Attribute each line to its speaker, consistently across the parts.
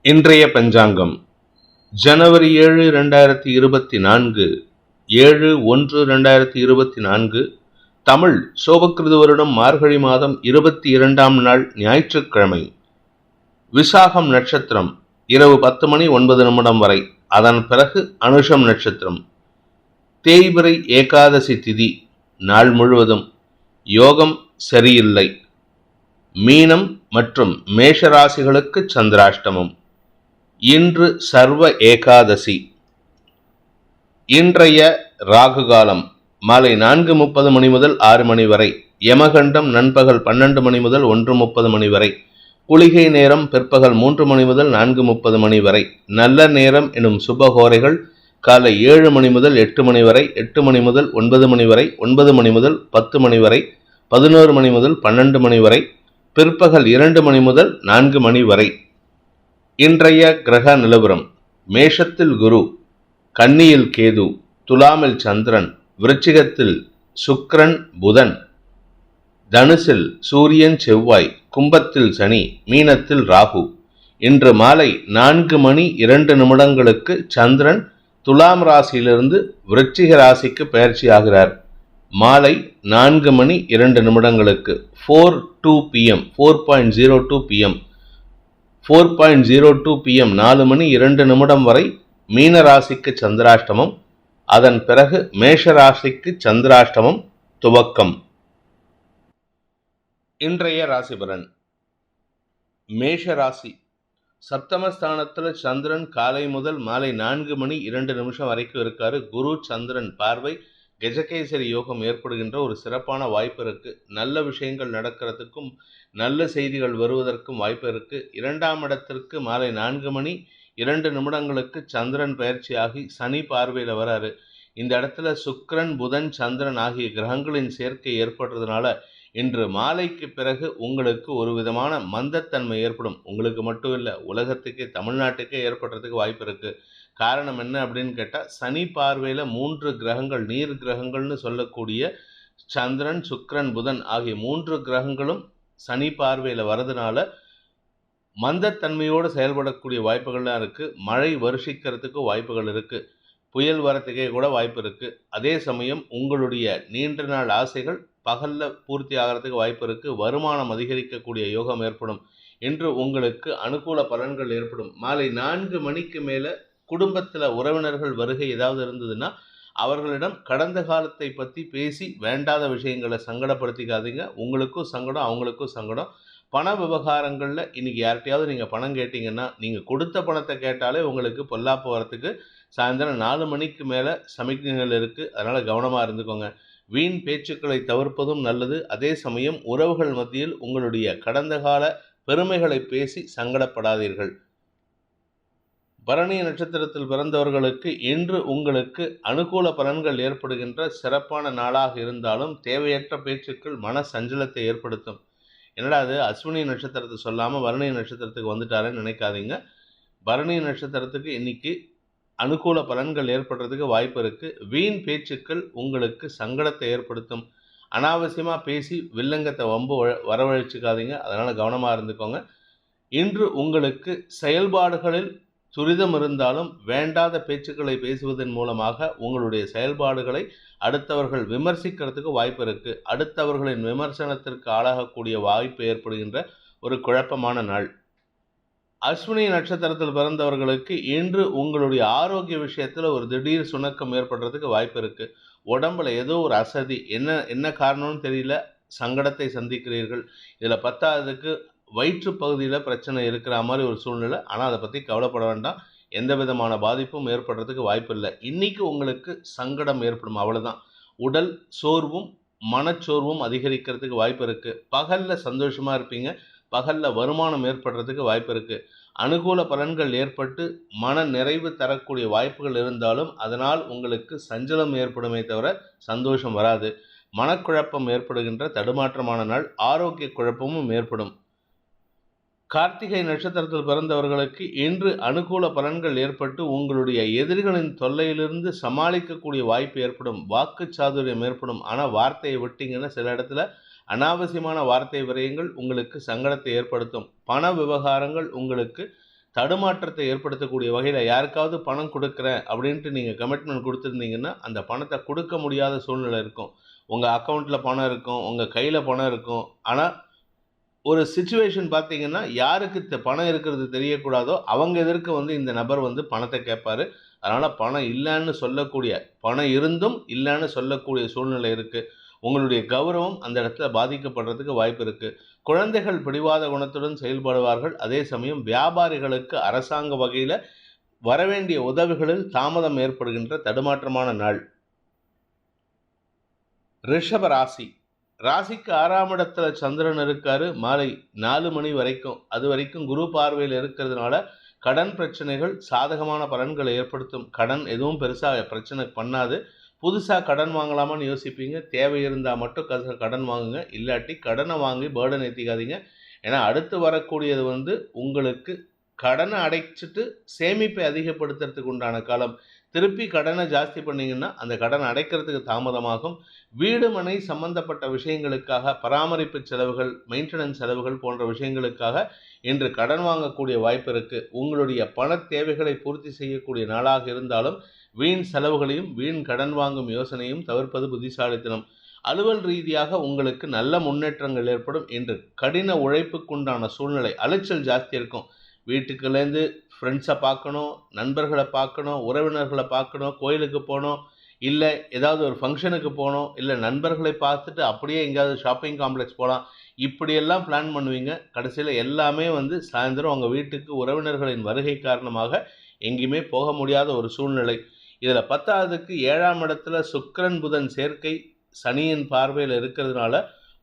Speaker 1: இன்றைய பஞ்சாங்கம் ஜனவரி 7, 2024, 7/1/2024, தமிழ் சோபக்கிருது வருடம் மார்கழி மாதம் 22ஆம் நாள் ஞாயிற்றுக்கிழமை. விசாகம் நட்சத்திரம் இரவு 10:09 வரை, அதன் பிறகு அனுஷம் நட்சத்திரம். தேய்பிறை ஏகாதசி திதி நாள் முழுவதும். யோகம் சரியில்லை. மீனம் மற்றும் மேஷராசிகளுக்கு சந்திராஷ்டமம். இன்று சர்வ ஏகாதசி. இன்றைய ராகு காலம் மாலை 4:30 மணி முதல் 6 மணி வரை. யமகண்டம் நண்பகல் 12 மணி முதல் 1:30 மணி வரை. குளிகை நேரம் பிற்பகல் 3 மணி முதல் 4:30 மணி வரை. நல்ல நேரம் எனும் சுபகோரைகள் காலை 7 மணி முதல் 8 மணி வரை, 8 மணி முதல் 9 மணி வரை, 9 மணி முதல் 10 மணி வரை, 11 மணி முதல் 12 மணி வரை, பிற்பகல் 2 மணி முதல் 4 மணி வரை. இன்றைய கிரக நிலவரம்: மேஷத்தில் குரு, கன்னியில் கேது, துலாமில் சந்திரன், விருச்சிகத்தில் சுக்கிரன் புதன், தனுசில் சூரியன் செவ்வாய், கும்பத்தில் சனி, மீனத்தில் ராகு. இன்று மாலை 4:02 சந்திரன் துலாம் ராசியிலிருந்து விருச்சிக ராசிக்கு பயிற்சியாகிறார். மாலை 4:02 4:02 PM 4:02 PM 4:02 PM 4:02 வரை மீன ராசிக்கு சந்திராஷ்டமம். அதன் பிறகு மேஷ ராசிக்கு சந்திராஷ்டமம் துவக்கம். இன்றைய ராசிபலன்: மேஷ ராசி. சப்தமஸ்தானத்தில் சந்திரன் காலை முதல் மாலை 4:02 வரைக்கும் இருக்காரு. குரு சந்திரன் பார்வை கஜகேசரி யோகம் ஏற்படுகின்ற ஒரு சிறப்பான வாய்ப்பு இருக்கு. நல்ல விஷயங்கள் நடக்கிறதுக்கும் நல்ல செய்திகள் வருவதற்கும் வாய்ப்பு இருக்கு. 2ஆம் இடத்திற்கு மாலை 4:02 சந்திரன் பயிற்சியாகி சனி பார்வையில் வராரு. இந்த இடத்துல சுக்கிரன் புதன் சந்திரன் ஆகிய கிரகங்களின் சேர்க்கை ஏற்படுறதுனால இன்று மாலைக்கு பிறகு உங்களுக்கு ஒரு விதமான மந்தத்தன்மை ஏற்படும். உங்களுக்கு மட்டும் இல்லை, உலகத்துக்கே தமிழ்நாட்டுக்கே ஏற்படுறதுக்கு வாய்ப்பு இருக்கு. காரணம் என்ன அப்படின்னு கேட்டால், சனி பார்வையில் 3 கிரகங்கள், நீர் கிரகங்கள்னு சொல்லக்கூடிய சந்திரன் சுக்கிரன் புதன் ஆகிய 3 கிரகங்களும் சனி பார்வையில் வரதுனால மந்தத்தன்மையோடு செயல்படக்கூடிய வாய்ப்புகள்லாம் இருக்குது. மழை வருஷிக்கிறதுக்கு வாய்ப்புகள் இருக்குது. புயல் வரத்துக்கே கூட வாய்ப்பு இருக்குது. அதே சமயம் உங்களுடைய நீண்ட நாள் ஆசைகள் பகலில் பூர்த்தி ஆகிறதுக்கு வாய்ப்பு இருக்குது. வருமானம் அதிகரிக்கக்கூடிய யோகம் ஏற்படும். இன்று உங்களுக்கு அனுகூல பலன்கள் ஏற்படும். மாலை 4 மணிக்கு மேலே குடும்பத்தில் உறவினர்கள் வருகை ஏதாவது இருந்ததுன்னா அவர்களிடம் கடந்த காலத்தை பற்றி பேசி வேண்டாத விஷயங்களை சங்கடப்படுத்திக்காதீங்க. உங்களுக்கும் சங்கடம், அவங்களுக்கும் சங்கடம். பண விவகாரங்களில் இன்றைக்கி யார்கிட்டையாவது நீங்கள் பணம் கேட்டிங்கன்னா, நீங்கள் கொடுத்த பணத்தை கேட்டாலே உங்களுக்கு பொல்லாப்பு வரத்துக்கு சாயந்தரம் 4 மணிக்கு மேலே சமிக்ஞைகள் இருக்குது. அதனால் கவனமாக இருந்துக்கோங்க. வீண் பேச்சுக்களை தவிர்ப்பதும் நல்லது. அதே சமயம் உறவுகள் மத்தியில் உங்களுடைய கடந்த கால பெருமைகளை பேசி சங்கடப்படாதீர்கள். பரணி நட்சத்திரத்தில் பிறந்தவர்களுக்கு இன்று உங்களுக்கு அனுகூல பலன்கள் ஏற்படுகின்ற சிறப்பான நாளாக இருந்தாலும் தேவையற்ற பேச்சுக்கள் மன சஞ்சலத்தை ஏற்படுத்தும். என்னடா அது அஸ்வினி நட்சத்திரத்தை சொல்லாமல் பரணி நட்சத்திரத்துக்கு வந்துட்டாரேன்னு நினைக்காதீங்க. பரணி நட்சத்திரத்துக்கு இன்னைக்கு அனுகூல பலன்கள் ஏற்படுறதுக்கு வாய்ப்பு இருக்குது. வீண் பேச்சுக்கள் உங்களுக்கு சங்கடத்தை ஏற்படுத்தும். அனாவசியமாக பேசி வில்லங்கத்தை வம்பு வரவழைச்சிக்காதீங்க. அதனால் கவனமாக இருந்துக்கோங்க. இன்று உங்களுக்கு செயல்பாடுகளில் துரிதம் இருந்தாலும் வேண்டாத பேச்சுக்களை பேசுவதன் மூலமாக உங்களுடைய செயல்பாடுகளை அடுத்தவர்கள் விமர்சிக்கிறதுக்கு வாய்ப்பு இருக்குது. அடுத்தவர்களின் விமர்சனத்திற்கு ஆளாகக்கூடிய வாய்ப்பு ஏற்படுகின்ற ஒரு குழப்பமான நாள். அஸ்வினி நட்சத்திரத்தில் பிறந்தவர்களுக்கு இன்று உங்களுடைய ஆரோக்கிய விஷயத்தில் ஒரு திடீர் சுணக்கம் ஏற்படுறதுக்கு வாய்ப்பு இருக்குது. உடம்புல ஏதோ ஒரு அசதி, என்ன காரணம்னு தெரியல, சங்கடத்தை சந்திக்கிறீர்கள். இதில் 10ஆவதுக்கு வயிற்று பகுதியில் பிரச்சனை இருக்கிற மாதிரி ஒரு சூழ்நிலை. ஆனால் அதை பற்றி கவலைப்பட வேண்டாம். எந்த விதமான பாதிப்பும் ஏற்படுறதுக்கு வாய்ப்பு இல்லை. இன்றைக்கி உங்களுக்கு சங்கடம் ஏற்படும், அவ்வளோதான். உடல் சோர்வும் மனச்சோர்வும் அதிகரிக்கிறதுக்கு வாய்ப்பு இருக்குது. பகலில் சந்தோஷமாக இருப்பீங்க. பகலில் வருமானம் ஏற்படுறதுக்கு வாய்ப்பு இருக்குது. அனுகூல பலன்கள் ஏற்பட்டு மன நிறைவு தரக்கூடிய வாய்ப்புகள் இருந்தாலும் அதனால் உங்களுக்கு சஞ்சலம் ஏற்படுமே தவிர சந்தோஷம் வராது. மனக்குழப்பம் ஏற்படுகின்ற தடுமாற்றமான நாள். ஆரோக்கிய குழப்பமும் ஏற்படும். கார்த்திகை நட்சத்திரத்தில் பிறந்தவர்களுக்கு இன்று அனுகூல பலன்கள் ஏற்பட்டு உங்களுடைய எதிரிகளின் தொல்லையிலிருந்து சமாளிக்கக்கூடிய வாய்ப்பு ஏற்படும். வாக்கு சாதுரியம் ஏற்படும். ஆனால் வார்த்தையை விட்டீங்கன்னா சில இடத்துல அனாவசியமான வார்த்தை விரயங்கள் உங்களுக்கு சங்கடத்தை ஏற்படுத்தும். பண விவகாரங்கள் உங்களுக்கு தடுமாற்றத்தை ஏற்படுத்தக்கூடிய வகையில் யாருக்காவது பணம் கொடுக்குறேன் அப்படின்ட்டு நீங்கள் கமிட்மெண்ட் கொடுத்துருந்தீங்கன்னா அந்த பணத்தை கொடுக்க முடியாத சூழ்நிலை இருக்கும். உங்கள் அக்கௌண்ட்டில் பணம் இருக்கும், உங்கள் கையில் பணம் இருக்கும். ஆனால் ஒரு சிச்சுவேஷன் பார்த்தீங்கன்னா யாருக்கு பணம் இருக்கிறது தெரியக்கூடாதோ அவங்க எதற்கு இந்த நபர் பணத்தை கேட்பாரு. அதனால் பணம் இல்லைன்னு சொல்லக்கூடிய, பணம் இருந்தும் இல்லைன்னு சொல்லக்கூடிய சூழ்நிலை இருக்குது. உங்களுடைய கௌரவம் அந்த இடத்துல பாதிக்கப்படுறதுக்கு வாய்ப்பு இருக்குது. குழந்தைகள் பிடிவாத குணத்துடன் செயல்படுவார்கள். அதே சமயம் வியாபாரிகளுக்கு அரசாங்க வகையில் வரவேண்டிய உதவிகளில் தாமதம் ஏற்படுகின்ற தடுமாற்றமான நாள். ரிஷப ராசி. ராசிக்கு 6ஆம் இடத்துல சந்திரன் இருக்காரு மாலை 4 மணி வரைக்கும். அது வரைக்கும் குரு பார்வையில் இருக்கிறதுனால கடன் பிரச்சனைகள் சாதகமான பலன்களை ஏற்படுத்தும். கடன் எதுவும் பெருசாக பிரச்சனை பண்ணாது. புதுசாக கடன் வாங்கலாமான்னு யோசிப்பீங்க. தேவை இருந்தால் மட்டும் கடன் வாங்குங்க, இல்லாட்டி கடனை வாங்கி பேர்டன் ஏற்றிக்காதீங்க. ஏன்னா அடுத்து வரக்கூடியது உங்களுக்கு கடனை அடைச்சிட்டு சேமிப்பை அதிகப்படுத்துறதுக்கு உண்டான காலம். திருப்பி கடனை ஜாஸ்தி பண்ணிங்கன்னா அந்த கடனை அடைக்கிறதுக்கு தாமதமாகும். வீடு மனை சம்பந்தப்பட்ட விஷயங்களுக்காக பராமரிப்பு செலவுகள், மெயின்டெனன்ஸ் செலவுகள் போன்ற விஷயங்களுக்காக இன்று கடன் வாங்கக்கூடிய வாய்ப்பு இருக்குது. உங்களுடைய பண தேவைகளை பூர்த்தி செய்யக்கூடிய நாளாக இருந்தாலும் வீண் செலவுகளையும் வீண் கடன் வாங்கும் யோசனையும் தவிர்ப்பது புத்திசாலித்தனம். அலுவல் ரீதியாக உங்களுக்கு நல்ல முன்னேற்றங்கள் ஏற்படும். இன்று கடின உழைப்புக்குண்டான சூழ்நிலை, அலைச்சல் ஜாஸ்தி இருக்கும். வீட்டுக்குள்ளேருந்து ஃப்ரெண்ட்ஸை பார்க்கணும், நண்பர்களை பார்க்கணும், உறவினர்களை பார்க்கணும், கோயிலுக்கு போகணும், இல்லை ஏதாவது ஒரு ஃபங்க்ஷனுக்கு போகணும், இல்லை நண்பர்களை பார்த்துட்டு அப்படியே எங்கேயாவது ஷாப்பிங் காம்ப்ளெக்ஸ் போகலாம். இப்படியெல்லாம் பிளான் பண்ணுவீங்க. கடைசியில் எல்லாமே சாயந்தரம் உங்கள் வீட்டுக்கு உறவினர்களின் வருகை காரணமாக எங்கேயுமே போக முடியாத ஒரு சூழ்நிலை. இதில் 10ஆவதுக்கு 7ஆம் இடத்துல சுக்கிரன் புதன் சேர்க்கை சனியின் பார்வையில் இருக்கிறதுனால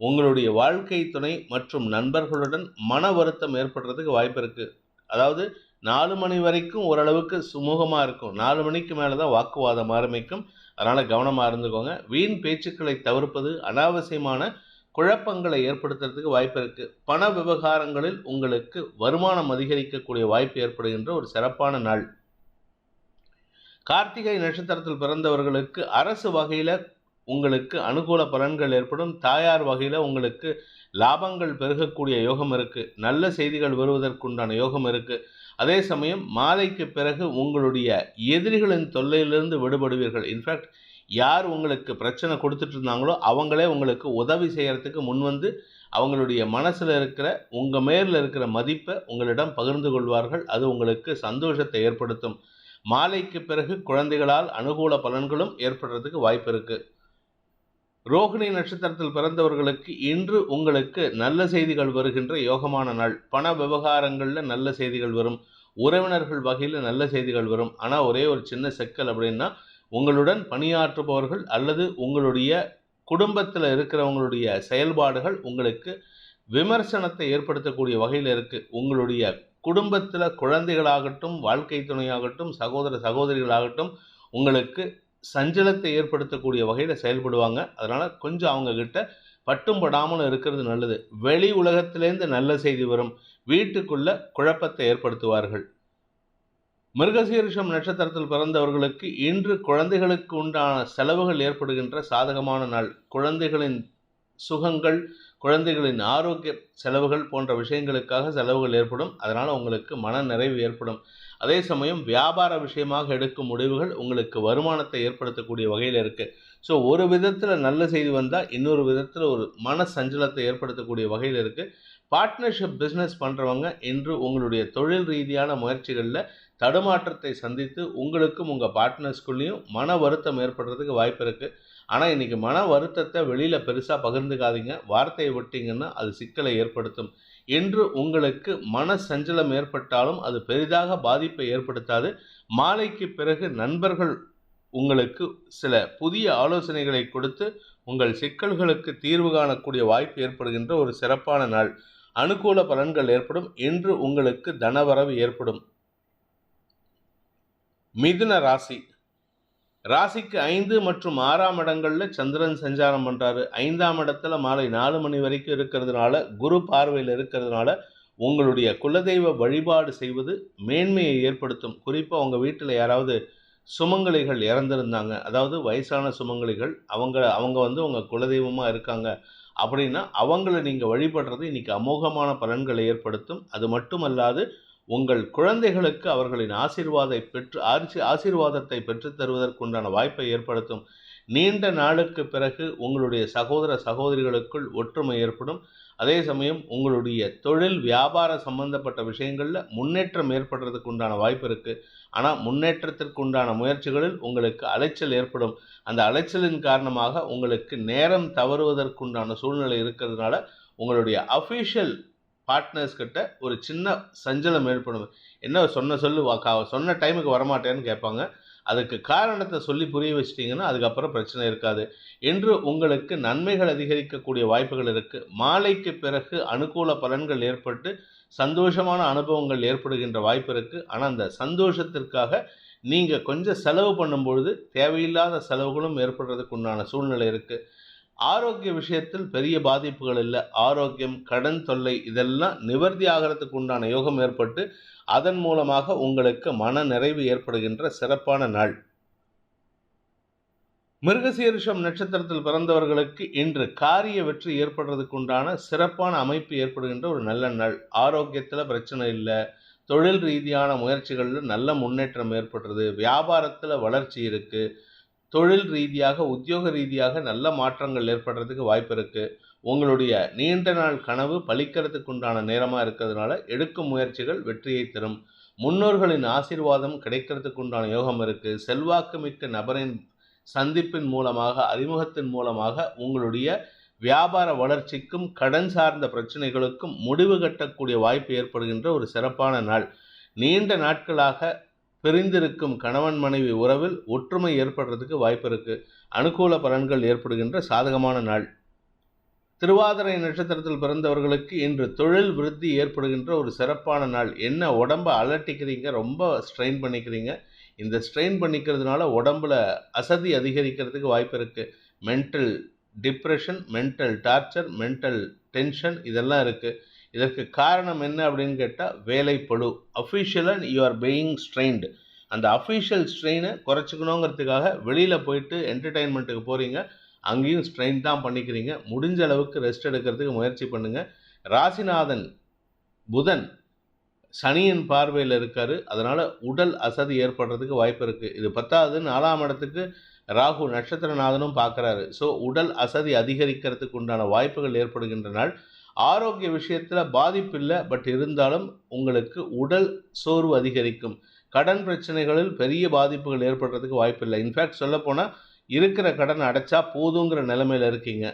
Speaker 1: உங்களுடைய வாழ்க்கை துணை மற்றும் நண்பர்களுடன் மன வருத்தம் ஏற்படுறதுக்கு வாய்ப்பு இருக்குது. அதாவது 4 மணி வரைக்கும் ஓரளவுக்கு சுமூகமாக இருக்கும். 4 மணிக்கு மேலே தான் வாக்குவாதம் ஆரம்பிக்கும். அதனால் கவனமாக இருந்துக்கோங்க. வீண் பேச்சுக்களை தவிர்ப்பது அனாவசியமான குழப்பங்களை ஏற்படுத்துறதுக்கு வாய்ப்பு இருக்குது. பண விவகாரங்களில் உங்களுக்கு வருமானம் அதிகரிக்கக்கூடிய வாய்ப்பு ஏற்படுகின்ற ஒரு சிறப்பான நாள். கார்த்திகை நட்சத்திரத்தில் பிறந்தவர்களுக்கு அரசு வகையில் உங்களுக்கு அனுகூல பலன்கள் ஏற்படும். தாயார் வகையில் உங்களுக்கு லாபங்கள் பெருகக்கூடிய யோகம் இருக்குது. நல்ல செய்திகள் வருவதற்குண்டான யோகம் இருக்குது. அதே சமயம் மாலைக்கு பிறகு உங்களுடைய எதிரிகளின் தொல்லையிலிருந்து விடுபடுவீர்கள். இன்ஃபேக்ட் யார் உங்களுக்கு பிரச்சனை கொடுத்துட்டு இருந்தாங்களோ அவங்களே உங்களுக்கு உதவி செய்கிறதுக்கு முன்வந்து அவங்களுடைய மனசில் இருக்கிற உங்கள் மேலில் இருக்கிற மதிப்பை உங்களிடம் பகிர்ந்து கொள்வார்கள். அது உங்களுக்கு சந்தோஷத்தை ஏற்படுத்தும். மாலைக்கு பிறகு குழந்தைகளால் அனுகூல பலன்களும் ஏற்படுறதுக்கு வாய்ப்பு இருக்குது. ரோகிணி நட்சத்திரத்தில் பிறந்தவர்களுக்கு இன்று உங்களுக்கு நல்ல செய்திகள் வருகின்ற யோகமான நாள். பண விவகாரங்களில் நல்ல செய்திகள் வரும். உறவினர்கள் வகையில் நல்ல செய்திகள் வரும். ஆனால் ஒரே ஒரு சின்ன சிக்கல் அப்படின்னா, உங்களுடன் பணியாற்றுபவர்கள் அல்லது உங்களுடைய குடும்பத்தில் இருக்கிறவங்களுடைய செயல்பாடுகள் உங்களுக்கு விமர்சனத்தை ஏற்படுத்தக்கூடிய வகையில் இருக்குது. உங்களுடைய குடும்பத்தில் குழந்தைகளாகட்டும், வாழ்க்கை துணையாகட்டும், சகோதர சகோதரிகளாகட்டும் உங்களுக்கு சஞ்சலத்தை ஏற்படுத்தக்கூடிய வகையில் செயல்படுவாங்க. அதனால் கொஞ்சம் அவங்கக்கிட்ட பட்டும் படாமல் இருக்கிறது நல்லது. வெளி உலகத்திலேருந்து நல்ல செய்தி வரும். வீட்டுக்குள்ளே குழப்பத்தை ஏற்படுத்துவார்கள். மிருகசீரிஷம் நட்சத்திரத்தில் பிறந்தவர்களுக்கு இன்று குழந்தைகளுக்கு உண்டான செலவுகள் ஏற்படுகின்ற சாதகமான நாள். குழந்தைகளின் சுகங்கள், குழந்தைகளின் ஆரோக்கிய செலவுகள் போன்ற விஷயங்களுக்காக செலவுகள் ஏற்படும். அதனால் உங்களுக்கு மன நிறைவு ஏற்படும். அதே சமயம் வியாபார விஷயமாக எடுக்கும் முடிவுகள் உங்களுக்கு வருமானத்தை ஏற்படுத்தக்கூடிய வகையில் இருக்குது. ஸோ ஒரு விதத்தில் நல்ல செய்தி வந்தால் இன்னொரு விதத்தில் ஒரு மன சஞ்சலத்தை ஏற்படுத்தக்கூடிய வகையில் இருக்குது. பார்ட்னர்ஷிப் பிஸ்னஸ் பண்ணுறவங்க இன்று உங்களுடைய தொழில் ரீதியான முயற்சிகளில் தடுமாற்றத்தை சந்தித்து உங்களுக்கும் உங்கள் பார்ட்னர்ஸ்குள்ளேயும் மன வருத்தம் ஏற்படுறதுக்கு வாய்ப்பு இருக்குது. ஆனால் இன்றைக்கி மன வருத்தத்தை வெளியில் பெருசாக பகிர்ந்துக்காதீங்க. வார்த்தையை விட்டிங்கன்னா அது சிக்கலை ஏற்படுத்தும். இன்று உங்களுக்கு மன சஞ்சலம் ஏற்பட்டாலும் அது பெரிதாக பாதிப்பை ஏற்படுத்தாது. மாலைக்கு பிறகு நண்பர்கள் உங்களுக்கு சில புதிய ஆலோசனைகளை கொடுத்து உங்கள் சிக்கல்களுக்கு தீர்வு காணக்கூடிய வாய்ப்பு ஏற்படுகின்ற ஒரு சிறப்பான நாள். அனுகூல பலன்கள் ஏற்படும். இன்று உங்களுக்கு தனவரவு ஏற்படும். மிதுன ராசி. ராசிக்கு 5 மற்றும் 6ஆம் இடங்களில் சந்திரன் சஞ்சாரம் பண்ணுறாரு. 5ஆம் இடத்துல மாலை 4 மணி வரைக்கும் இருக்கிறதுனால, குரு பார்வையில் இருக்கிறதுனால உங்களுடைய குலதெய்வ வழிபாடு செய்வது மேன்மையை ஏற்படுத்தும். குறிப்பாக உங்கள் வீட்டில் யாராவது சுமங்கலிகள் இறந்துருந்தாங்க, அதாவது வயசான சுமங்கலிகள், அவங்க உங்கள் குலதெய்வமாக இருக்காங்க அப்படின்னா அவங்கள நீங்கள் வழிபடுறது இன்றைக்கி அமோகமான பலன்களை ஏற்படுத்தும். அது மட்டுமல்லாது உங்கள் குழந்தைகளுக்கு அவர்களின் ஆசீர்வாதத்தை பெற்றுத் தருவதற்குண்டான வாய்ப்பை ஏற்படுத்தும். நீண்ட நாளுக்கு பிறகு உங்களுடைய சகோதர சகோதரிகளுக்குள் ஒற்றுமை ஏற்படும். அதே சமயம் உங்களுடைய தொழில் வியாபார சம்பந்தப்பட்ட விஷயங்களில் முன்னேற்றம் ஏற்படுறதுக்கு உண்டான வாய்ப்பு இருக்குது. ஆனால் முன்னேற்றத்திற்கு உண்டான முயற்சிகளில் உங்களுக்கு அலைச்சல் ஏற்படும். அந்த அலைச்சலின் காரணமாக உங்களுக்கு நேரம் தவறுவதற்குண்டான சூழ்நிலை இருக்கிறதுனால உங்களுடைய அஃபீஷியல் பார்ட்னர்ஸ் கிட்ட ஒரு சின்ன சஞ்சலம் ஏற்படும். என்ன சொன்ன டைமுக்கு வரமாட்டேன்னு கேட்பாங்க. அதுக்கு காரணத்தை சொல்லி புரிய வச்சிட்டிங்கன்னா அதுக்கப்புறம் பிரச்சனை இருக்காது. இன்று உங்களுக்கு நன்மைகள் அதிகரிக்கக்கூடிய வாய்ப்புகள் இருக்குது. மாலைக்கு பிறகு அனுகூல பலன்கள் ஏற்பட்டு சந்தோஷமான அனுபவங்கள் ஏற்படுகின்ற வாய்ப்பு இருக்குது. ஆனால் அந்த சந்தோஷத்திற்காக நீங்கள் கொஞ்சம் செலவு பண்ணும்பொழுது தேவையில்லாத செலவுகளும் ஏற்படுறதுக்கு உண்டான சூழ்நிலை இருக்குது. ஆரோக்கிய விஷயத்தில் பெரிய பாதிப்புகள் இல்லை. ஆரோக்கியம், கடன் தொல்லை இதெல்லாம் நிவர்த்தி ஆகிறதுக்கு உண்டான யோகம் ஏற்பட்டு அதன் மூலமாக உங்களுக்கு மன நிறைவு ஏற்படுகின்ற சிறப்பான நாள். மிருகசீரிஷம் நட்சத்திரத்தில் பிறந்தவர்களுக்கு இன்று காரிய வெற்றி ஏற்படுறதுக்கு உண்டான சிறப்பான அமைப்பு ஏற்படுகின்ற ஒரு நல்ல நாள். ஆரோக்கியத்தில் பிரச்சனை இல்லை. தொழில் ரீதியான முயற்சிகளில் நல்ல முன்னேற்றம் ஏற்படுறது. வியாபாரத்தில் வளர்ச்சி இருக்குது. தொழில் ரீதியாக உத்தியோக ரீதியாக நல்ல மாற்றங்கள் ஏற்படுறதுக்கு வாய்ப்பு இருக்குது. உங்களுடைய நீண்ட நாள் கனவு பலிக்கிறதுக்கு உண்டான நேரமாக இருக்கிறதுனால எடுக்கும் முயற்சிகள் வெற்றியை தரும். முன்னோர்களின் ஆசீர்வாதம் கிடைக்கிறதுக்கு உண்டான யோகம் இருக்குது. செல்வாக்கு மிக்க நபரின் சந்திப்பின் மூலமாக, அறிமுகத்தின் மூலமாக உங்களுடைய வியாபார வளர்ச்சிக்கும் கடன் சார்ந்த பிரச்சனைகளுக்கும் முடிவு கட்டக்கூடிய வாய்ப்பு ஏற்படுகின்ற ஒரு சிறப்பான நாள். நீண்ட நாட்களாக பிரிந்திருக்கும் கணவன் மனைவி உறவில் ஒற்றுமை ஏற்படுறதுக்கு வாய்ப்பு இருக்குது. அனுகூல பலன்கள் ஏற்படுகின்ற சாதகமான நாள். திருவாதிரை நட்சத்திரத்தில் பிறந்தவர்களுக்கு இன்று தொழில் விருத்தி ஏற்படுகின்ற ஒரு சிறப்பான நாள். என்ன உடம்பை அலட்டிக்கிறீங்க, ரொம்ப ஸ்ட்ரெயின் பண்ணிக்கிறீங்க. இந்த ஸ்ட்ரெயின் பண்ணிக்கிறதுனால உடம்புல அசதி அதிகரிக்கிறதுக்கு வாய்ப்பு இருக்குது. Mental depression, mental torture, mental tension இதெல்லாம் இருக்குது. இதற்கு காரணம் என்ன அப்படின்னு கேட்டால் வேலைப்பளு. அஃபிஷியலாக யூ ஆர் பீயிங் ஸ்ட்ரெயின்டு. அந்த அஃபிஷியல் ஸ்ட்ரெயினை குறைச்சிக்கணுங்கிறதுக்காக வெளியில் போயிட்டு என்டர்டெயின்மெண்ட்டுக்கு போகிறீங்க. அங்கேயும் ஸ்ட்ரெயின் தான் பண்ணிக்கிறீங்க. முடிஞ்ச அளவுக்கு ரெஸ்ட் எடுக்கிறதுக்கு முயற்சி பண்ணுங்கள். ராசிநாதன் புதன் சனியின் பார்வையில் இருக்கார். அதனால் உடல் அசதி ஏற்படுறதுக்கு வாய்ப்பு இருக்குது. இது 10வது 4ஆம் இடத்துக்கு ராகு நட்சத்திரநாதனும் பார்க்குறாரு. ஸோ உடல் அசதி அதிகரிக்கிறதுக்கு உண்டான வாய்ப்புகள் ஏற்படுகின்ற நாள். ஆரோக்கிய விஷயத்தில் பாதிப்பு இல்லை. பட் இருந்தாலும் உங்களுக்கு உடல் சோர்வு அதிகரிக்கும். கடன் பிரச்சனைகளில் பெரிய பாதிப்புகள் ஏற்படுறதுக்கு வாய்ப்பு இல்லை. இன்ஃபேக்ட் சொல்லப்போனால் இருக்கிற கடன் அடைச்சா போதுங்கிற நிலைமையில் இருக்கீங்க.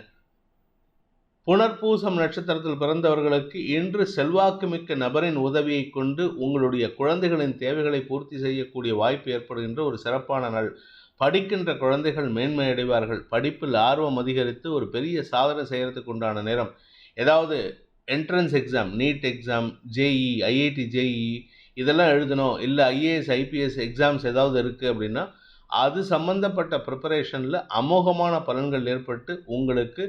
Speaker 1: புனர்பூசம் நட்சத்திரத்தில் பிறந்தவர்களுக்கு இன்று செல்வாக்கு மிக்க நபரின் உதவியை கொண்டு உங்களுடைய குழந்தைகளின் தேவைகளை பூர்த்தி செய்யக்கூடிய வாய்ப்பு ஏற்படுகின்ற ஒரு சிறப்பான நாள். படிக்கின்ற குழந்தைகள் மேன்மை அடைவார்கள். படிப்பில் ஆர்வம் அதிகரித்து ஒரு பெரிய சாதனை செய்கிறதுக்கு உண்டான நேரம். ஏதாவது entrance exam, NEET exam, JEE, IIT JEE இதெல்லாம் எழுதணும், இல்லை ஐஏஎஸ் ஐபிஎஸ் எக்ஸாம்ஸ் ஏதாவது இருக்குது அப்படின்னா அது சம்பந்தப்பட்ட ப்ரிப்பரேஷனில் அமோகமான பலன்கள் ஏற்பட்டு உங்களுக்கு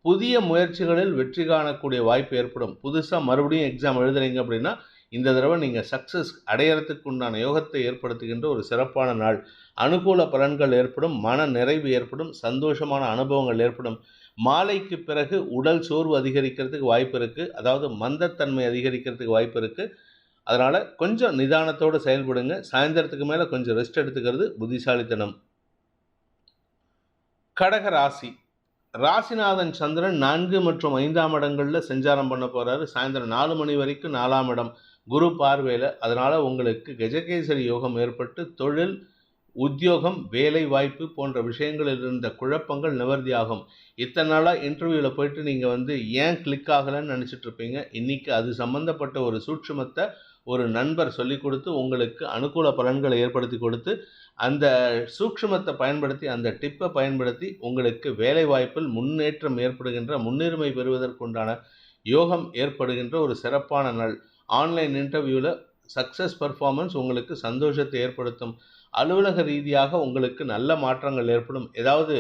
Speaker 1: புதிய முயற்சிகளில் வெற்றி காணக்கூடிய வாய்ப்பு ஏற்படும். புதுசாக மறுபடியும் எக்ஸாம் எழுதுறீங்க அப்படின்னா இந்த தடவை நீங்கள் சக்ஸஸ் அடையிறதுக்கு உண்டான யோகத்தை ஏற்படுத்துகின்ற ஒரு சிறப்பான நாள். அனுகூல பலன்கள் ஏற்படும். மன நிறைவு ஏற்படும். சந்தோஷமான அனுபவங்கள் ஏற்படும். மாலைக்கு பிறகு உடல் சோர்வு அதிகரிக்கிறதுக்கு வாய்ப்பு இருக்குது. அதாவது மந்தத்தன்மை அதிகரிக்கிறதுக்கு வாய்ப்பு இருக்குது. அதனால் கொஞ்சம் நிதானத்தோடு செயல்படுங்க. சாயந்தரத்துக்கு மேலே கொஞ்சம் ரெஸ்ட் எடுத்துக்கிறது புத்திசாலித்தனம். கடக ராசி. ராசிநாதன் சந்திரன் 4 மற்றும் 5ஆம் இடங்களில் சஞ்சாரம் பண்ண போகிறாரு. சாயந்தரம் 4 மணி வரைக்கும் 4ஆம் இடம் குரு பார்வையில். அதனால் உங்களுக்கு கஜகேசரி யோகம் ஏற்பட்டு தொழில், உத்தியோகம், வேலை வாய்ப்பு போன்ற விஷயங்களில் இருந்த குழப்பங்கள் நிவர்த்தியாகும். இத்தனை நாளாக இன்டர்வியூவில் போயிட்டு நீங்கள் ஏன் கிளிக் ஆகலைன்னு நினச்சிட்டு இருப்பீங்க. இன்றைக்கி அது சம்மந்தப்பட்ட ஒரு சூட்சுமத்தை ஒரு நண்பர் சொல்லி கொடுத்து உங்களுக்கு அனுகூல பலன்களை ஏற்படுத்தி கொடுத்து அந்த சூட்சுமத்தை பயன்படுத்தி, அந்த டிப்பை பயன்படுத்தி உங்களுக்கு வேலை வாய்ப்பில் முன்னேற்றம் ஏற்படுகின்ற, முன்னுரிமை பெறுவதற்குண்டான யோகம் ஏற்படுகின்ற ஒரு சிறப்பான நாள். ஆன்லைன் இன்டர்வியூவில் சக்ஸஸ் பர்ஃபார்மன்ஸ் உங்களுக்கு சந்தோஷத்தை ஏற்படுத்தும். அலுவலக ரீதியாக உங்களுக்கு நல்ல மாற்றங்கள் ஏற்படும். ஏதாவது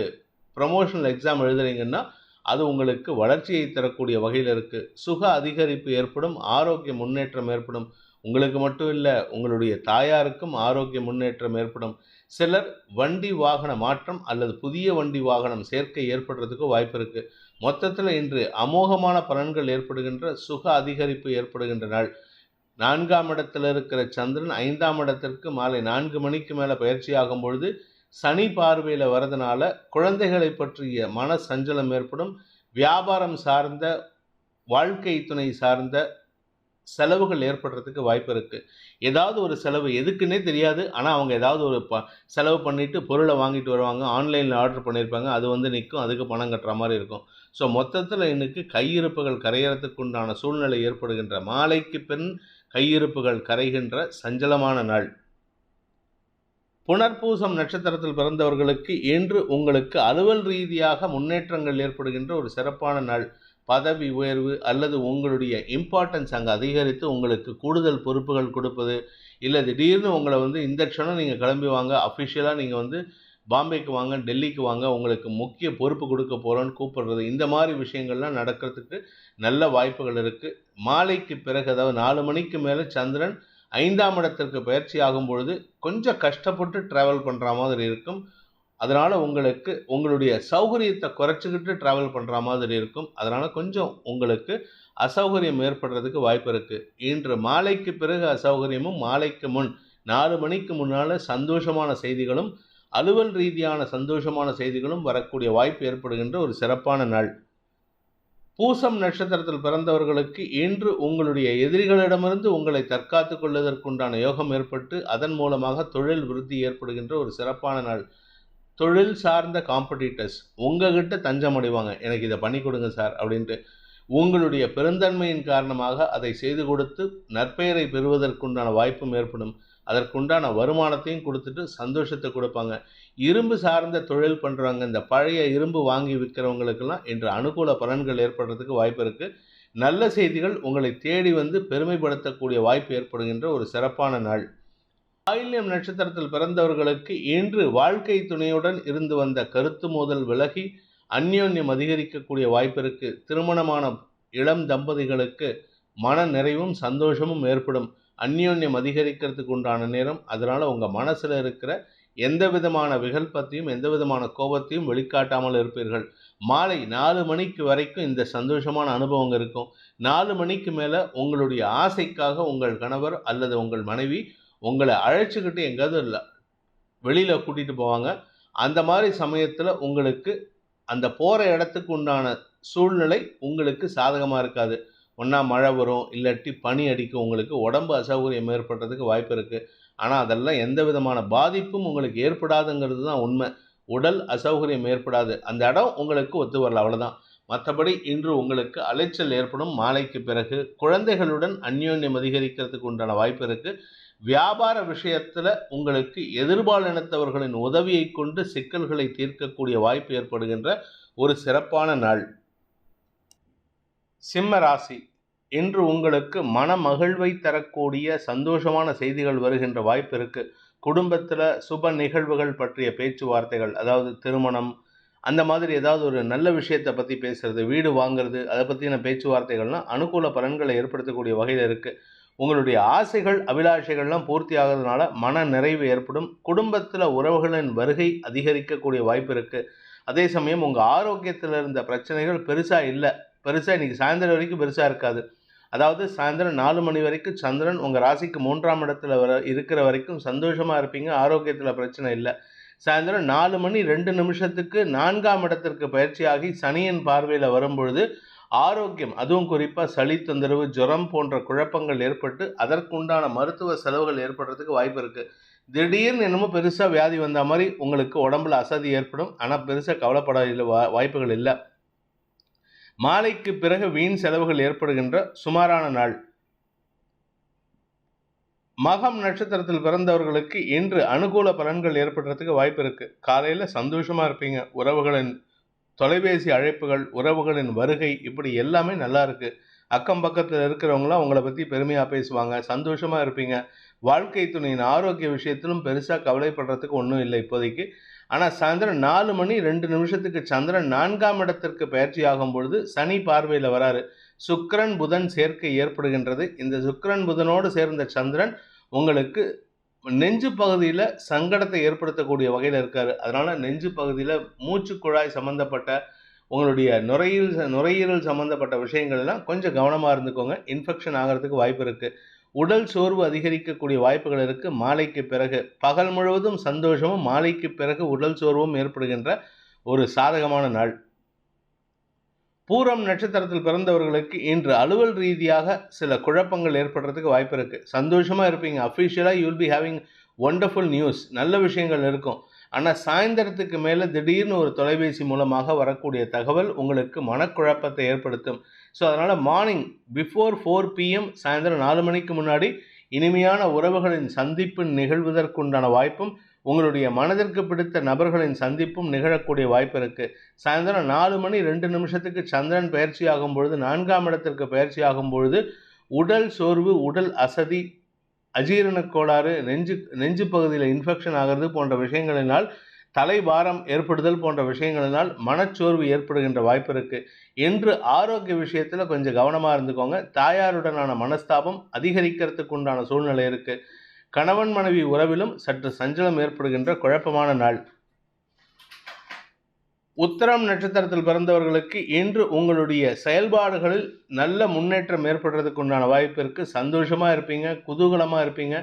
Speaker 1: ப்ரமோஷனல் எக்ஸாம் எழுதுறீங்கன்னா அது உங்களுக்கு வளர்ச்சியை தரக்கூடிய வகையில் இருக்குது. சுக அதிகரிப்பு ஏற்படும். ஆரோக்கிய முன்னேற்றம் ஏற்படும். உங்களுக்கு மட்டும் இல்லை, உங்களுடைய தாயாருக்கும் ஆரோக்கிய முன்னேற்றம் ஏற்படும். சிலர் வண்டி வாகன மாற்றம் அல்லது புதிய வண்டி வாகனம் சேர்க்கை ஏற்படுறதுக்கு வாய்ப்பு இருக்குது. மொத்தத்தில் இன்று அமோகமான பலன்கள் ஏற்படுகின்ற, சுக அதிகரிப்பு ஏற்படுகின்ற நாள். 4ஆம் இடத்துல இருக்கிற சந்திரன் 5ஆம் இடத்திற்கு மாலை 4 மணிக்கு மேலே பயிற்சி ஆகும் பொழுது சனி பார்வையில் வரதுனால குழந்தைகளை பற்றிய மன சஞ்சலம் ஏற்படும். வியாபாரம் சார்ந்த, வாழ்க்கை துணை சார்ந்த செலவுகள் ஏற்படுறதுக்கு வாய்ப்பு இருக்குது. ஏதாவது ஒரு செலவு எதுக்குன்னே தெரியாது, ஆனால் அவங்க ஏதாவது ஒரு செலவு பண்ணிவிட்டு பொருளை வாங்கிட்டு வருவாங்க. ஆன்லைனில் ஆர்டர் பண்ணியிருப்பாங்க, அது வந்து நிற்கும், அதுக்கு பணம் கட்டுற மாதிரி இருக்கும். ஸோ மொத்தத்தில் இன்னைக்கு கையிருப்புகள் கரையிறதுக்கு உண்டான சூழ்நிலை ஏற்படுகின்ற, மாலைக்கு பின் கையிருப்புகள் கரைகின்ற சஞ்சலமான நாள். புனர்பூசம் நட்சத்திரத்தில் பிறந்தவர்களுக்கு இன்று உங்களுக்கு அலுவல் ரீதியாக முன்னேற்றங்கள் ஏற்படுகின்ற ஒரு சிறப்பான நாள். பதவி உயர்வு அல்லது உங்களுடைய இம்பார்ட்டன்ஸ் அங்கே அதிகரித்து உங்களுக்கு கூடுதல் பொறுப்புகள் கொடுப்பது, இல்லை திடீர்னு உங்களை வந்து இந்த க்ஷணம் நீங்கள் கிளம்பி வாங்க, அஃபிஷியலாக நீங்கள் வந்து பாம்பேக்கு வாங்க, டெல்லிக்கு வாங்க, உங்களுக்கு முக்கிய பொறுப்பு கொடுக்க போகிறோன்னு கூப்பிடுறது, இந்த மாதிரி விஷயங்கள்லாம் நடக்கிறதுக்கு நல்ல வாய்ப்புகள் இருக்குது. மாலைக்கு பிறகு, அதாவது 4 மணிக்கு மேலே சந்திரன் 5ஆம் இடத்திற்கு பயிற்சி ஆகும் பொழுது கொஞ்சம் கஷ்டப்பட்டு ட்ராவல் பண்ணுற மாதிரி இருக்கும். அதனால் உங்களுக்கு உங்களுடைய சௌகரியத்தை குறைச்சிக்கிட்டு ட்ராவல் பண்ணுற மாதிரி இருக்கும். அதனால் கொஞ்சம் உங்களுக்கு அசௌகரியம் ஏற்படுறதுக்கு வாய்ப்பு இருக்குது. இன்று மாலைக்கு பிறகு அசௌகரியமும், மாலைக்கு முன் 4 மணிக்கு முன்னால் சந்தோஷமான செய்திகளும், அலுவல் ரீதியான சந்தோஷமான செய்திகளும் வரக்கூடிய வாய்ப்பு ஏற்படுகின்ற ஒரு சிறப்பான நாள். பூசம் நட்சத்திரத்தில் பிறந்தவர்களுக்கு இன்று உங்களுடைய எதிரிகளிடமிருந்து உங்களை தற்காத்து கொள்வதற்குண்டான யோகம் ஏற்பட்டு அதன் மூலமாக தொழில் விருத்தி ஏற்படுகின்ற ஒரு சிறப்பான நாள். தொழில் சார்ந்த காம்படிட்டர்ஸ் உங்ககிட்ட தஞ்சம் அடைவாங்க, எனக்கு இதை பண்ணி கொடுங்க சார் அப்படின்ட்டு. உங்களுடைய பெருந்தன்மையின் காரணமாக அதை செய்து கொடுத்து நற்பெயரை பெறுவதற்குண்டான வாய்ப்பும் ஏற்படும். அதற்குண்டான வருமானத்தையும் கொடுத்துட்டு சந்தோஷத்தை கொடுப்பாங்க. இரும்பு சார்ந்த தொழில் பண்ணுறவங்க, இந்த பழைய இரும்பு வாங்கி விற்கிறவங்களுக்கெல்லாம் இன்று அனுகூல பலன்கள் ஏற்படுறதுக்கு வாய்ப்பு இருக்குது. நல்ல செய்திகள் உங்களை தேடி வந்து பெருமைப்படுத்தக்கூடிய வாய்ப்பு ஏற்படுகின்ற ஒரு சிறப்பான நாள். ஆயில்யம் நட்சத்திரத்தில் பிறந்தவர்களுக்கு இன்று வாழ்க்கை துணையுடன் இருந்து வந்த கருத்து மோதல் விலகி அந்யோன்யம் அதிகரிக்கக்கூடிய வாய்ப்பு இருக்கு. திருமணமான இளம் தம்பதிகளுக்கு மன நிறைவும் சந்தோஷமும் ஏற்படும். அந்யோன்யம் அதிகரிக்கிறதுக்கு உண்டான நேரம். அதனால உங்க மனசுல இருக்கிற எந்த விதமான விகல்பத்தையும் எந்த விதமான கோபத்தையும் வெளிக்காட்டாமல் இருப்பீர்கள். மாலை 4 மணிக்கு வரைக்கும் இந்த சந்தோஷமான அனுபவம் இருக்கும். 4 மணிக்கு மேல உங்களுடைய ஆசைக்காக உங்கள் கணவர் அல்லது உங்கள் மனைவி உங்களை அழைச்சிக்கிட்டு எங்கேயாவது வெளியில கூட்டிட்டு போவாங்க. அந்த மாதிரி சமயத்துல உங்களுக்கு அந்த போற இடத்துக்கு உண்டான சூழ்நிலை உங்களுக்கு சாதகமா இருக்காது. ஒன்றா மழை வரும், இல்லாட்டி பனி அடிக்கும், உங்களுக்கு உடம்பு அசௌகரியம் ஏற்படுறதுக்கு வாய்ப்பு இருக்குது. ஆனால் அதெல்லாம் எந்த விதமான பாதிப்பும் உங்களுக்கு ஏற்படாதுங்கிறது தான் உண்மை. உடல் அசௌகரியம் ஏற்படாது, அந்த இடம் உங்களுக்கு ஒத்து வரல, அவ்வளோதான். மற்றபடி இன்று உங்களுக்கு அலைச்சல் ஏற்படும். மாலைக்கு பிறகு குழந்தைகளுடன் அந்யோன்யம் அதிகரிக்கிறதுக்கு உண்டான வாய்ப்பு இருக்குது. வியாபார விஷயத்தில் உங்களுக்கு எதிர்பாலினத்தவர்களின் உதவியை கொண்டு சிக்கல்களை தீர்க்கக்கூடிய வாய்ப்பு ஏற்படுகின்ற ஒரு சிறப்பான நாள். சிம்ம ராசி, இன்று உங்களுக்கு மன மகிழ்வை தரக்கூடிய சந்தோஷமான செய்திகள் வருகின்ற வாய்ப்பு இருக்குது. குடும்பத்தில் சுப நிகழ்வுகள் பற்றிய பேச்சுவார்த்தைகள், அதாவது திருமணம், அந்த மாதிரி ஏதாவது ஒரு நல்ல விஷயத்தை பற்றி பேசுகிறது, வீடு வாங்கிறது, அதை பற்றின பேச்சுவார்த்தைகள்லாம் அனுகூல பலன்களை ஏற்படுத்தக்கூடிய வகையில் இருக்குது. உங்களுடைய ஆசைகள் அபிலாஷைகள்லாம் பூர்த்தி ஆகிறதுனால மன நிறைவு ஏற்படும். குடும்பத்தில் உறவுகளின் வருகை அதிகரிக்கக்கூடிய வாய்ப்பு இருக்குது. அதே சமயம் உங்கள் ஆரோக்கியத்தில் இருந்த பிரச்சனைகள் பெருசாக இல்லை, பெருசாக இன்றைக்கி சாயந்தரம் வரைக்கும் பெருசாக இருக்காது. அதாவது சாயந்தரம் 4 மணி வரைக்கும் சந்திரன் உங்கள் ராசிக்கு 3ஆம் இடத்துல இருக்கிற வரைக்கும் சந்தோஷமாக இருப்பீங்க, ஆரோக்கியத்தில் பிரச்சனை இல்லை. சாயந்தரம் 4 மணி 2 நிமிஷத்துக்கு 4ஆம் இடத்திற்கு பயிற்சியாகி சனியின் பார்வையில் வரும்பொழுது ஆரோக்கியம், அதுவும் குறிப்பாக சளி தொந்தரவு, ஜுரம் போன்ற குழப்பங்கள் ஏற்பட்டு அதற்குண்டான மருத்துவ செலவுகள் ஏற்படுறதுக்கு வாய்ப்பு இருக்குது. திடீர்னு என்னமோ பெருசாக வியாதி வந்த மாதிரி உங்களுக்கு உடம்புல அசதி ஏற்படும். ஆனால் பெருசாக கவலைப்பட வாய்ப்புகள் இல்லை. மாலைக்கு பிறகு வீண் செலவுகள் ஏற்படுகின்ற சுமாரான நாள். மகம் நட்சத்திரத்தில் பிறந்தவர்களுக்கு இன்று அனுகூல பலன்கள் ஏற்படுறதுக்கு வாய்ப்பு இருக்குது. காலையில் சந்தோஷமாக இருப்பீங்க. உறவுகளின் தொலைபேசி அழைப்புகள், உறவுகளின் வருகை, இப்படி எல்லாமே நல்லா இருக்குது. அக்கம் பக்கத்தில் இருக்கிறவங்களாம் உங்களை பற்றி பெருமையாக பேசுவாங்க, சந்தோஷமாக இருப்பீங்க. வாழ்க்கை துணையின் ஆரோக்கிய விஷயத்திலும் பெருசாக கவலைப்படுறதுக்கு ஒன்றும் இல்லை இப்போதைக்கு. ஆனால் சாயந்தரம் 4 மணி 2 நிமிஷத்துக்கு சந்திரன் 4ஆம் இடத்திற்கு பயிற்சி ஆகும் பொழுது சனி பார்வையில் வராரு. சுக்கிரன் புதன் சேர்க்கை ஏற்படுகின்றது. இந்த சுக்கிரன் புதனோடு சேர்ந்த சந்திரன் உங்களுக்கு நெஞ்சு பகுதியில் சங்கடத்தை ஏற்படுத்தக்கூடிய வகையில் இருக்காரு. அதனால நெஞ்சு பகுதியில் மூச்சு குழாய் சம்மந்தப்பட்ட உங்களுடைய நுரையீரல் சம்மந்தப்பட்ட விஷயங்கள்லாம் கொஞ்சம் கவனமாக இருந்துக்கோங்க. இன்ஃபெக்ஷன் ஆகிறதுக்கு வாய்ப்பு இருக்குது. உடல் சோர்வு அதிகரிக்கக்கூடிய வாய்ப்புகள் இருக்கு. மாலைக்கு பிறகு பகல் முழுவதும் சந்தோஷமும், மாலைக்கு பிறகு உடல் சோர்வும் ஏற்படுகின்ற ஒரு சாதகமான நாள். பூரம் நட்சத்திரத்தில் பிறந்தவர்களுக்கு இன்று அலுவல் ரீதியாக சில குழப்பங்கள் ஏற்படுறதுக்கு வாய்ப்பு இருக்கு. சந்தோஷமா இருப்பீங்க. அஃபிஷியலா you will be having wonderful news, நல்ல விஷயங்கள் இருக்கும். ஆனால் சாயந்தரத்துக்கு மேலே திடீர்னு ஒரு தொலைபேசி மூலமாக வரக்கூடிய தகவல் உங்களுக்கு மனக்குழப்பத்தை ஏற்படுத்தும். ஸோ அதனால் மார்னிங் பிஃபோர் 4 PM சாயந்தரம் 4 மணிக்கு முன்னாடி இனிமையான உறவுகளின் சந்திப்பு நிகழ்வதற்குண்டான வாய்ப்பும், உங்களுடைய மனதிற்கு பிடித்த நபர்களின் சந்திப்பும் நிகழக்கூடிய வாய்ப்பு இருக்குது. சாயந்தரம் 4 மணி 2 நிமிஷத்துக்கு சந்திரன் பயிற்சி ஆகும் பொழுது, 4ஆம் இடத்திற்கு பயிற்சி ஆகும் பொழுது உடல் சோர்வு, உடல் அசதி, அஜீரண கோளாறு, நெஞ்சு பகுதியில் இன்ஃபெக்ஷன் ஆகிறது போன்ற விஷயங்களினால், தலைபாரம் ஏற்படுதல் போன்ற விஷயங்களினால் மனச்சோர்வு ஏற்படுகின்ற வாய்ப்பு இருக்குது. என்று ஆரோக்கிய விஷயத்தில் கொஞ்சம் கவனமாக இருந்துக்கோங்க. தாயாருடனான மனஸ்தாபம் அதிகரிக்கிறதுக்கு உண்டான சூழ்நிலை இருக்குது. கணவன் மனைவி உறவிலும் சற்று சஞ்சலம் ஏற்படுகின்ற குழப்பமான நாள். உத்திரம் நட்சத்திரத்தில் பிறந்தவர்களுக்கு இன்று உங்களுடைய செயல்பாடுகளில் நல்ல முன்னேற்றம் ஏற்படுறதுக்கு உண்டான வாய்ப்பு இருக்குது. சந்தோஷமாக இருப்பீங்க, குதூகலமாக இருப்பீங்க,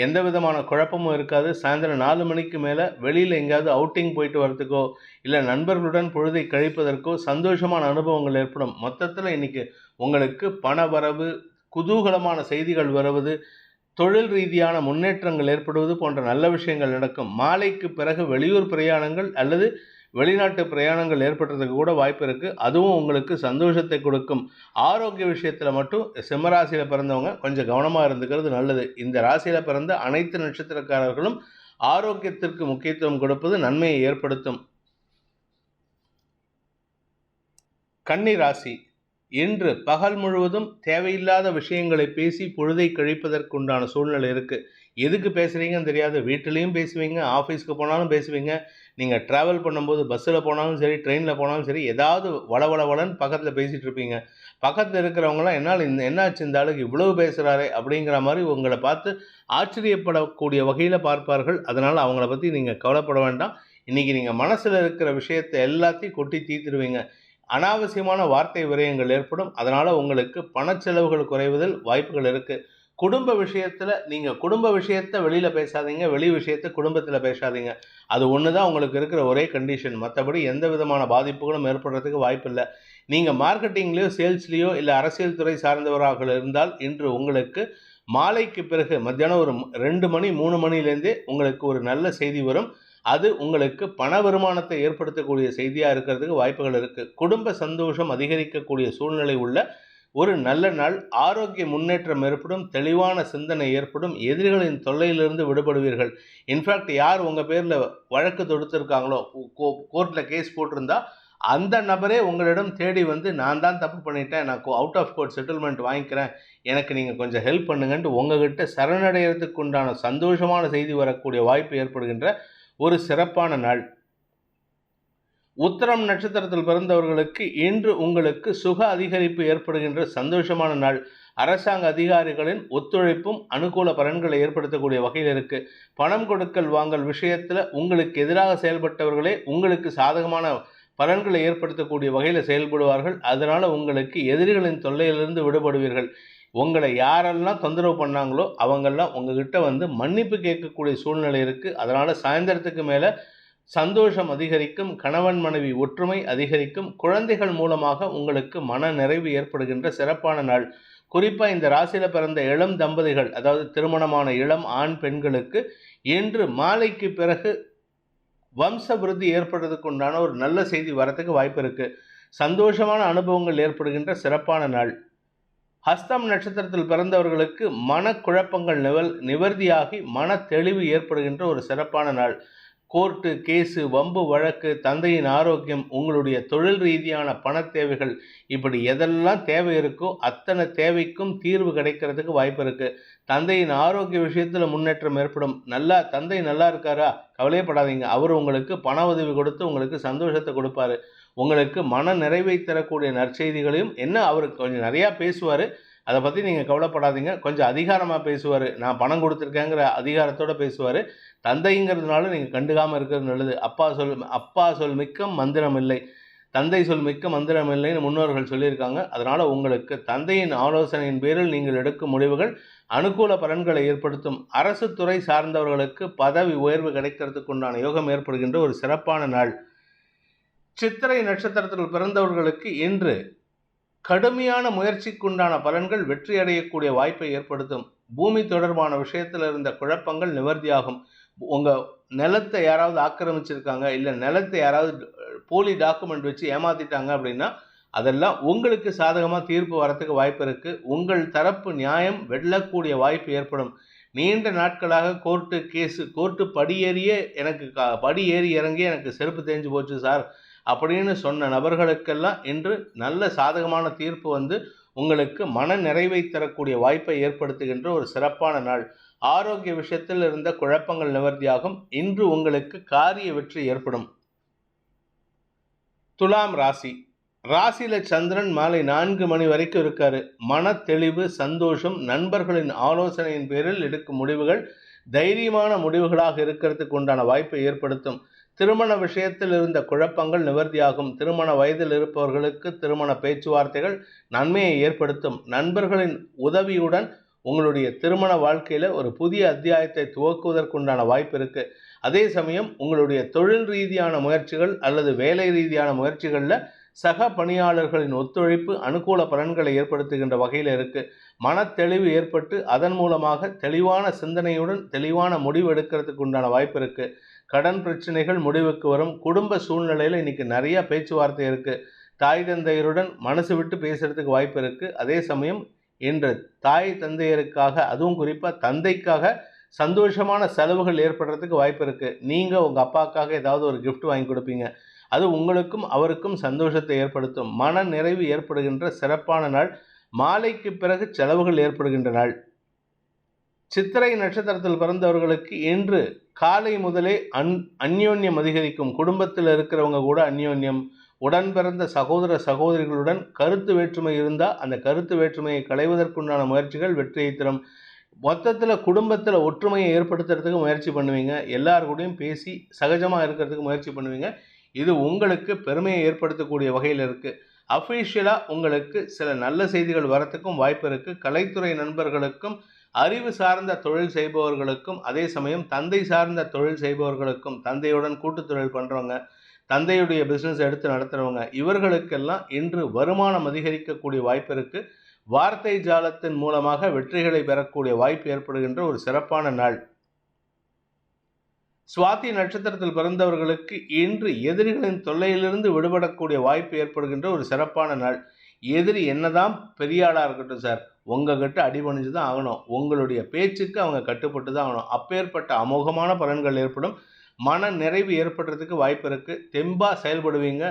Speaker 1: எந்த விதமான குழப்பமும் இருக்காது. சாயந்தரம் 4 மணிக்கு மேலே வெளியில் எங்கேயாவது அவுட்டிங் போயிட்டு வரதுக்கோ இல்லை நண்பர்களுடன் பொழுதை கழிப்பதற்கோ சந்தோஷமான அனுபவங்கள் ஏற்படும். மொத்தத்தில் இன்றைக்கி உங்களுக்கு பண வரவு, குதூகலமான செய்திகள் வருவது, தொழில் ரீதியான முன்னேற்றங்கள் ஏற்படுவது போன்ற நல்ல விஷயங்கள் நடக்கும். மாலைக்கு பிறகு வெளியூர் பிரயாணங்கள் அல்லது வெளிநாட்டு பிரயாணங்கள் ஏற்படுறதுக்கு கூட வாய்ப்பு இருக்குது. அதுவும் உங்களுக்கு சந்தோஷத்தை கொடுக்கும். ஆரோக்கிய விஷயத்தில் மட்டும் சிம்மராசியில் பிறந்தவங்க கொஞ்சம் கவனமாக இருந்துக்கிறது நல்லது. இந்த ராசியில் பிறந்த அனைத்து நட்சத்திரக்காரர்களும் ஆரோக்கியத்திற்கு முக்கியத்துவம் கொடுப்பது நன்மையை ஏற்படுத்தும். கன்னி ராசி இன்று பகல் முழுவதும் தேவையில்லாத விஷயங்களை பேசி பொழுதை கழிப்பதற்குண்டான சூழ்நிலை இருக்குது. எதுக்கு பேசுகிறீங்கன்னு தெரியாது. வீட்டிலையும் பேசுவீங்க, ஆஃபீஸ்க்கு போனாலும் பேசுவீங்க, நீங்கள் ட்ராவல் பண்ணும்போது பஸ்ஸில் போனாலும் சரி, ட்ரெயினில் போனாலும் சரி, ஏதாவது வளவளன்னு பக்கத்தில் பேசிகிட்டு இருப்பீங்க. பக்கத்தில் இருக்கிறவங்களாம் என்னால் என்னாச்சு இந்த ஆளுக்கு இவ்வளவு பேசுகிறாரே அப்படிங்கிற மாதிரி உங்களை பார்த்து ஆச்சரியப்படக்கூடிய வகையில் பார்ப்பார்கள். அதனால் அவங்கள பற்றி நீங்கள் கவலைப்பட வேண்டாம். இன்றைக்கி நீங்கள் மனசில் இருக்கிற விஷயத்தை எல்லாத்தையும் கொட்டி தீர்த்துடுவீங்க. அனாவசியமான வார்த்தை விரயங்கள் ஏற்படும். அதனால் உங்களுக்கு பணச்செலவுகள் குறைவதில் வாய்ப்புகள் இருக்குது. குடும்ப விஷயத்தில் நீங்கள் குடும்ப விஷயத்தை வெளியில் பேசாதீங்க, வெளி விஷயத்தை குடும்பத்தில் பேசாதீங்க. அது ஒன்று தான் உங்களுக்கு இருக்கிற ஒரே கண்டிஷன். மற்றபடி எந்த விதமான பாதிப்புகளும் ஏற்படுறதுக்கு வாய்ப்பு இல்லை. நீங்கள் மார்க்கெட்டிங்லேயோ சேல்ஸ்லேயோ இல்லை அரசியல் துறை சார்ந்தவராக இருந்தால் இன்று உங்களுக்கு மாலைக்கு பிறகு மத்தியானம் ஒரு 2 மணி 3 மணிலேருந்தே உங்களுக்கு ஒரு நல்ல செய்தி வரும். அது உங்களுக்கு பண வருமானத்தை ஏற்படுத்தக்கூடிய செய்தியாக இருக்கிறதுக்கு வாய்ப்புகள் இருக்குது. குடும்ப சந்தோஷம் அதிகரிக்கக்கூடிய சூழ்நிலை உள்ள ஒரு நல்ல நாள். ஆரோக்கிய முன்னேற்றம் ஏற்படும், தெளிவான சிந்தனை ஏற்படும், எதிரிகளின் தொல்லையிலிருந்து விடுபடுவீர்கள். இன்ஃபேக்ட் யார் உங்கள் பேரில் வழக்கு தொடுத்திருக்காங்களோ, கோர்ட்டில் கேஸ் போட்டிருந்தா அந்த நபரே உங்களிடம் தேடி வந்து நான் தான் தப்பு பண்ணிட்டேன், நான் அவுட் ஆஃப் கோர்ட் செட்டில்மெண்ட் வாங்கிக்கிறேன், எனக்கு நீங்கள் கொஞ்சம் ஹெல்ப் பண்ணுங்கன்ட்டு உங்ககிட்ட சரணடைகிறதுக்கு உண்டான சந்தோஷமான செய்தி வரக்கூடிய வாய்ப்பு ஏற்படுகின்ற ஒரு சிறப்பான நாள். உத்திரம் நட்சத்திரத்தில் பிறந்தவர்களுக்கு இன்று உங்களுக்கு சுக அதிகரிப்பு ஏற்படுகின்ற சந்தோஷமான நாள். அரசாங்க அதிகாரிகளின் ஒத்துழைப்பும் அனுகூல பலன்களை ஏற்படுத்தக்கூடிய வகையில் இருக்கு. பணம் கொடுக்கல் வாங்கல் விஷயத்தில் உங்களுக்கு எதிராக செயல்பட்டவர்களே உங்களுக்கு சாதகமான பலன்களை ஏற்படுத்தக்கூடிய வகையில் செயல்படுவார்கள். அதனால் உங்களுக்கு எதிரிகளின் தொல்லையிலிருந்து விடுபடுவீர்கள். உங்களை யாரெல்லாம் தொந்தரவு பண்ணாங்களோ அவங்கெல்லாம் உங்ககிட்ட வந்து மன்னிப்பு கேட்கக்கூடிய சூழ்நிலை இருக்குது. அதனால் சாயந்தரத்துக்கு மேலே சந்தோஷம் அதிகரிக்கும், கணவன் மனைவி ஒற்றுமை அதிகரிக்கும், குழந்தைகள் மூலமாக உங்களுக்கு மன நிறைவு ஏற்படுகின்ற சிறப்பான நாள். குறிப்பாக இந்த ராசியில் பிறந்த இளம் தம்பதிகள், அதாவது திருமணமான இளம் ஆண் பெண்களுக்கு இன்று மாலைக்கு பிறகு வம்ச விருத்தி ஏற்படுறதுக்கு உண்டான ஒரு நல்ல செய்தி வரத்துக்கு வாய்ப்பு இருக்குது. சந்தோஷமான அனுபவங்கள் ஏற்படுகின்ற சிறப்பான நாள். ஹஸ்தம் நட்சத்திரத்தில் பிறந்தவர்களுக்கு மனக்குழப்பங்கள் நிவர்த்தியாகி மன தெளிவு ஏற்படுகின்ற ஒரு சிறப்பான நாள். கோர்ட்டு கேஸு, வம்பு வழக்கு, தந்தையின் ஆரோக்கியம், உங்களுடைய தொழில் ரீதியான பண தேவைகள், இப்படி எதெல்லாம் தேவை இருக்கோ அத்தனை தேவைக்கும் தீர்வு கிடைக்கிறதுக்கு வாய்ப்பு இருக்குது. தந்தையின் ஆரோக்கிய விஷயத்தில் முன்னேற்றம் ஏற்படும். தந்தை நல்லா இருக்காரா, கவலையப்படாதீங்க. அவர் உங்களுக்கு பண உதவி கொடுத்து உங்களுக்கு சந்தோஷத்தை கொடுப்பாரு. உங்களுக்கு மன நிறைவை தரக்கூடிய நற்செய்திகளையும் அவர் கொஞ்சம் நிறையா பேசுவார், அதை பற்றி நீங்கள் கவலைப்படாதீங்க. கொஞ்சம் அதிகாரமாக பேசுவார், நான் பணம் கொடுத்துருக்கேங்கிற அதிகாரத்தோடு பேசுவார். தந்தைங்கிறதுனால நீங்கள் கண்டுக்காமல் இருக்கிறது நல்லது. அப்பா சொல் மிக்கம் மந்திரம் இல்லை. தந்தை சொல் மிக்க மந்திரம் இல்லைன்னு முன்னோர்கள் சொல்லியிருக்காங்க. அதனால் உங்களுக்கு தந்தையின் ஆலோசனையின் பேரில் நீங்கள் எடுக்கும் முடிவுகள் அனுகூல பலன்களை ஏற்படுத்தும். அரசு துறை சார்ந்தவர்களுக்கு பதவி உயர்வு கிடைக்கிறதுக்கு உண்டான யோகம் ஏற்படுகின்ற ஒரு சிறப்பான நாள். சித்திரை நட்சத்திரத்தில் பிறந்தவர்களுக்கு இன்று கடுமையான முயற்சிக்குண்டான பலன்கள் வெற்றி அடையக்கூடிய வாய்ப்பை ஏற்படுத்தும். பூமி தொடர்பான விஷயத்தில் இருந்த குழப்பங்கள் நிவர்த்தியாகும். உங்கள் நிலத்தை யாராவது ஆக்கிரமிச்சிருக்காங்க, இல்லை நிலத்தை யாராவது போலி டாக்குமெண்ட் வச்சு ஏமாத்திட்டாங்க அப்படின்னா அதெல்லாம் உங்களுக்கு சாதகமாக தீர்ப்பு வரத்துக்கு வாய்ப்பு இருக்குது. உங்கள் தரப்பு நியாயம் வெல்லக்கூடிய வாய்ப்பு ஏற்படும். நீண்ட நாட்களாக கோர்ட்டு படி ஏறி இறங்கி எனக்கு செருப்பு தேஞ்சு போச்சு சார் அப்படின்னு சொன்ன நபர்களுக்கெல்லாம் இன்று நல்ல சாதகமான தீர்ப்பு வந்து உங்களுக்கு மன நிறைவை தரக்கூடிய வாய்ப்பை ஏற்படுத்துகின்ற ஒரு சிறப்பான நாள். ஆரோக்கிய விஷயத்தில் இருந்த குழப்பங்கள் நிவர்த்தியாகும். இன்று உங்களுக்கு காரிய வெற்றி ஏற்படும். துலாம் ராசியில சந்திரன் மாலை 4 மணி வரைக்கும் இருக்காரு. மன தெளிவு, சந்தோஷம், நண்பர்களின் ஆலோசனையின் பேரில் எடுக்கும் முடிவுகள் தைரியமான முடிவுகளாக இருக்கிறதுக்கு உண்டான வாய்ப்பை ஏற்படுத்தும். திருமண விஷயத்தில் இருந்த குழப்பங்கள் நிவர்த்தியாகும். திருமண வயதில் இருப்பவர்களுக்கு திருமண பேச்சுவார்த்தைகள் நன்மையை ஏற்படுத்தும். நண்பர்களின் உதவியுடன் உங்களுடைய திருமண வாழ்க்கையில் ஒரு புதிய அத்தியாயத்தை துவக்குவதற்குண்டான வாய்ப்பு இருக்குது. அதே சமயம் உங்களுடைய தொழில் ரீதியான முயற்சிகள் அல்லது வேலை ரீதியான முயற்சிகளில் சக பணியாளர்களின் ஒத்துழைப்பு அனுகூல பலன்களை ஏற்படுத்துகின்ற வகையில் இருக்குது. மனத்தெளிவு ஏற்பட்டு அதன் மூலமாக தெளிவான சிந்தனையுடன் தெளிவான முடிவு எடுக்கிறதுக்கு உண்டான வாய்ப்பு இருக்குது. கடன் பிரச்சனைகள் முடிவுக்கு வரும். குடும்ப சூழ்நிலையில் இன்றைக்கி நிறையா பேச்சுவார்த்தை இருக்குது. தாய் தந்தையருடன் மனசு விட்டு பேசுகிறதுக்கு வாய்ப்பு இருக்குது. அதே சமயம் இன்று தாய் தந்தையருக்காக, அதுவும் குறிப்பாக தந்தைக்காக சந்தோஷமான செலவுகள் ஏற்படுறதுக்கு வாய்ப்பு இருக்குது. நீங்கள் உங்கள் அப்பாவுக்காக ஏதாவது ஒரு கிஃப்ட் வாங்கி கொடுப்பீங்க. அது உங்களுக்கும் அவருக்கும் சந்தோஷத்தை ஏற்படுத்தும். மன நிறைவு ஏற்படுகின்ற சிறப்பான நாள். மாலைக்கு பிறகு செலவுகள் ஏற்படுகின்ற நாள். சித்திரை நட்சத்திரத்தில் பிறந்தவர்களுக்கு இன்று காலை முதலே அந்யோன்யம் அதிகரிக்கும். குடும்பத்தில் இருக்கிறவங்க கூட அந்யோன்யம். உடன் பிறந்த சகோதர சகோதரிகளுடன் கருத்து வேற்றுமை இருந்தால் அந்த கருத்து வேற்றுமையை களைவதற்குண்டான முயற்சிகள் வெற்றியை தரும். மொத்தத்தில் குடும்பத்தில் ஒற்றுமையை ஏற்படுத்துறதுக்கு முயற்சி பண்ணுவீங்க. எல்லாருக்கூடையும் பேசி சகஜமாக இருக்கிறதுக்கு முயற்சி பண்ணுவீங்க. இது உங்களுக்கு பெருமையை ஏற்படுத்தக்கூடிய வகையில் இருக்குது. அஃபிஷியலாக உங்களுக்கு சில நல்ல செய்திகள் வரத்துக்கும் வாய்ப்பு இருக்குது. கலைத்துறை நண்பர்களுக்கும், அறிவு சார்ந்த தொழில் செய்பவர்களுக்கும், அதே சமயம் தந்தை சார்ந்த தொழில் செய்பவர்களுக்கும், தந்தையுடன் கூட்டு தொழில் பண்ணுறவங்க, தந்தையுடைய பிஸ்னஸ் எடுத்து நடத்துகிறவங்க, இவர்களுக்கெல்லாம் இன்று வருமானம் அதிகரிக்கக்கூடிய வாய்ப்பு இருக்குது. வார்த்தை ஜாலத்தின் மூலமாக வெற்றிகளை பெறக்கூடிய வாய்ப்பு ஏற்படுகின்ற ஒரு சிறப்பான நாள். சுவாதி நட்சத்திரத்தில் பிறந்தவர்களுக்கு இன்று எதிரிகளின் தொல்லையிலிருந்து விடுபடக்கூடிய வாய்ப்பு ஏற்படுகின்ற ஒரு சிறப்பான நாள். எதிரி என்னதான் பெரிய ஆளாக இருக்கட்டும் சார், உங்ககிட்ட அடிபணிஞ்சு தான் ஆகணும். உங்களுடைய பேச்சுக்கு அவங்க கட்டுப்பட்டு தான் ஆகணும். அப்பேற்பட்ட அமோகமான பலன்கள் ஏற்படும். மன நிறைவு ஏற்படுறதுக்கு வாய்ப்பு இருக்குது. தெம்பாக செயல்படுவீங்க.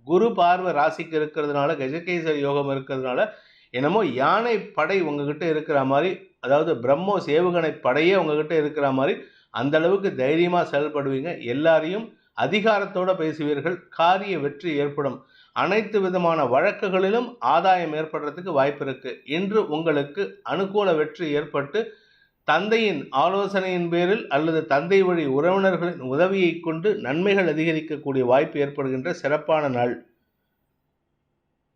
Speaker 1: குரு பார்வை ராசிக்கு இருக்கிறதுனால, கஜகேசரி யோகம் இருக்கிறதுனால என்னமோ யானை படை உங்ககிட்ட இருக்கிற மாதிரி, அதாவது பிரம்மோஸ் ஏவுகணை படையே உங்ககிட்ட இருக்கிற மாதிரி அந்த அளவுக்கு தைரியமாக செயல்படுவீங்க. எல்லாரையும் அதிகாரத்தோடு பேசுவீர்கள். காரிய வெற்றி ஏற்படும். அனைத்து விதமான வழக்குகளிலும் ஆதாயம் ஏற்படுறதுக்கு வாய்ப்பு இருக்குது. இன்று உங்களுக்கு அனுகூல வெற்றி ஏற்பட்டு தந்தையின் ஆலோசனையின் பேரில் அல்லது தந்தை வழி உறவினர்களின் உதவியை கொண்டு நன்மைகள் அதிகரிக்கக்கூடிய வாய்ப்பு ஏற்படுகின்ற சிறப்பான நாள்.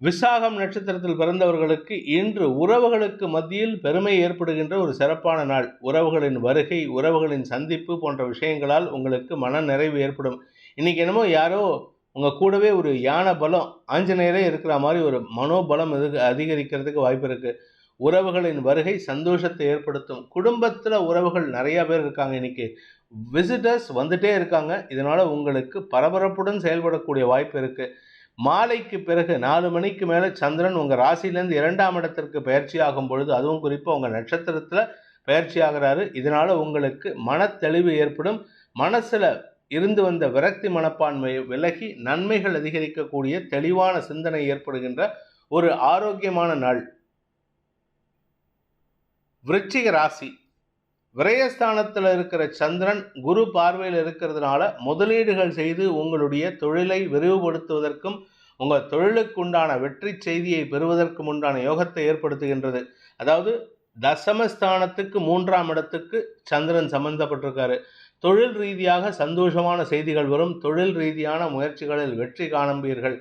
Speaker 1: விசாகம் நட்சத்திரத்தில் பிறந்தவர்களுக்கு இன்று உறவுகளுக்கு மத்தியில் பெருமை ஏற்படுகின்ற ஒரு சிறப்பான நாள். உறவுகளின் வருகை, உறவுகளின் சந்திப்பு போன்ற விஷயங்களால் உங்களுக்கு மன நிறைவு ஏற்படும். இன்றைக்கி என்னமோ யாரோ உங்கள் கூடவே ஒரு யானை பலம், ஆஞ்சநேயரே இருக்கிற மாதிரி ஒரு மனோபலம் அதிகரிக்கிறதுக்கு வாய்ப்பு இருக்குது. உறவுகளின் வருகை சந்தோஷத்தை ஏற்படுத்தும். குடும்பத்தில் உறவுகள் நிறையா பேர் இருக்காங்க. இன்றைக்கி விசிட்டர்ஸ் வந்துட்டே இருக்காங்க. இதனால் உங்களுக்கு பரபரப்புடன் செயல்படக்கூடிய வாய்ப்பு இருக்குது. மாலைக்கு பிறகு 4 மணிக்கு மேலே சந்திரன் உங்கள் ராசியிலேருந்து 2ஆம் இடத்திற்கு பயிற்சி ஆகும் பொழுது, அதுவும் குறிப்பாக உங்கள் நட்சத்திரத்தில் பயிற்சி ஆகிறாரு. இதனால் உங்களுக்கு மனத்தெளிவு ஏற்படும். மனசில் இருந்து வந்த விரக்தி மனப்பான்மை விலகி நன்மைகள் அதிகரிக்கக்கூடிய தெளிவான சிந்தனை ஏற்படுகின்ற ஒரு ஆரோக்கியமான நாள். விருச்சிக ராசி. விரயஸ்தானத்தில் இருக்கிற சந்திரன் குரு பார்வையில் இருக்கிறதுனால முதலீடுகள் செய்து உங்களுடைய தொழிலை விரிவுபடுத்துவதற்கும் உங்கள் தொழிலுக்கு உண்டான வெற்றி செய்தியை பெறுவதற்கும் உண்டான யோகத்தை ஏற்படுத்துகின்றது. அதாவது தசமஸ்தானத்துக்கு 3ஆம் இடத்துக்கு சந்திரன் சம்பந்தப்பட்டிருக்காரு. தொழில் ரீதியாக சந்தோஷமான செய்திகள் வரும். தொழில் ரீதியான முயற்சிகளில் வெற்றி காண்பீர்கள்.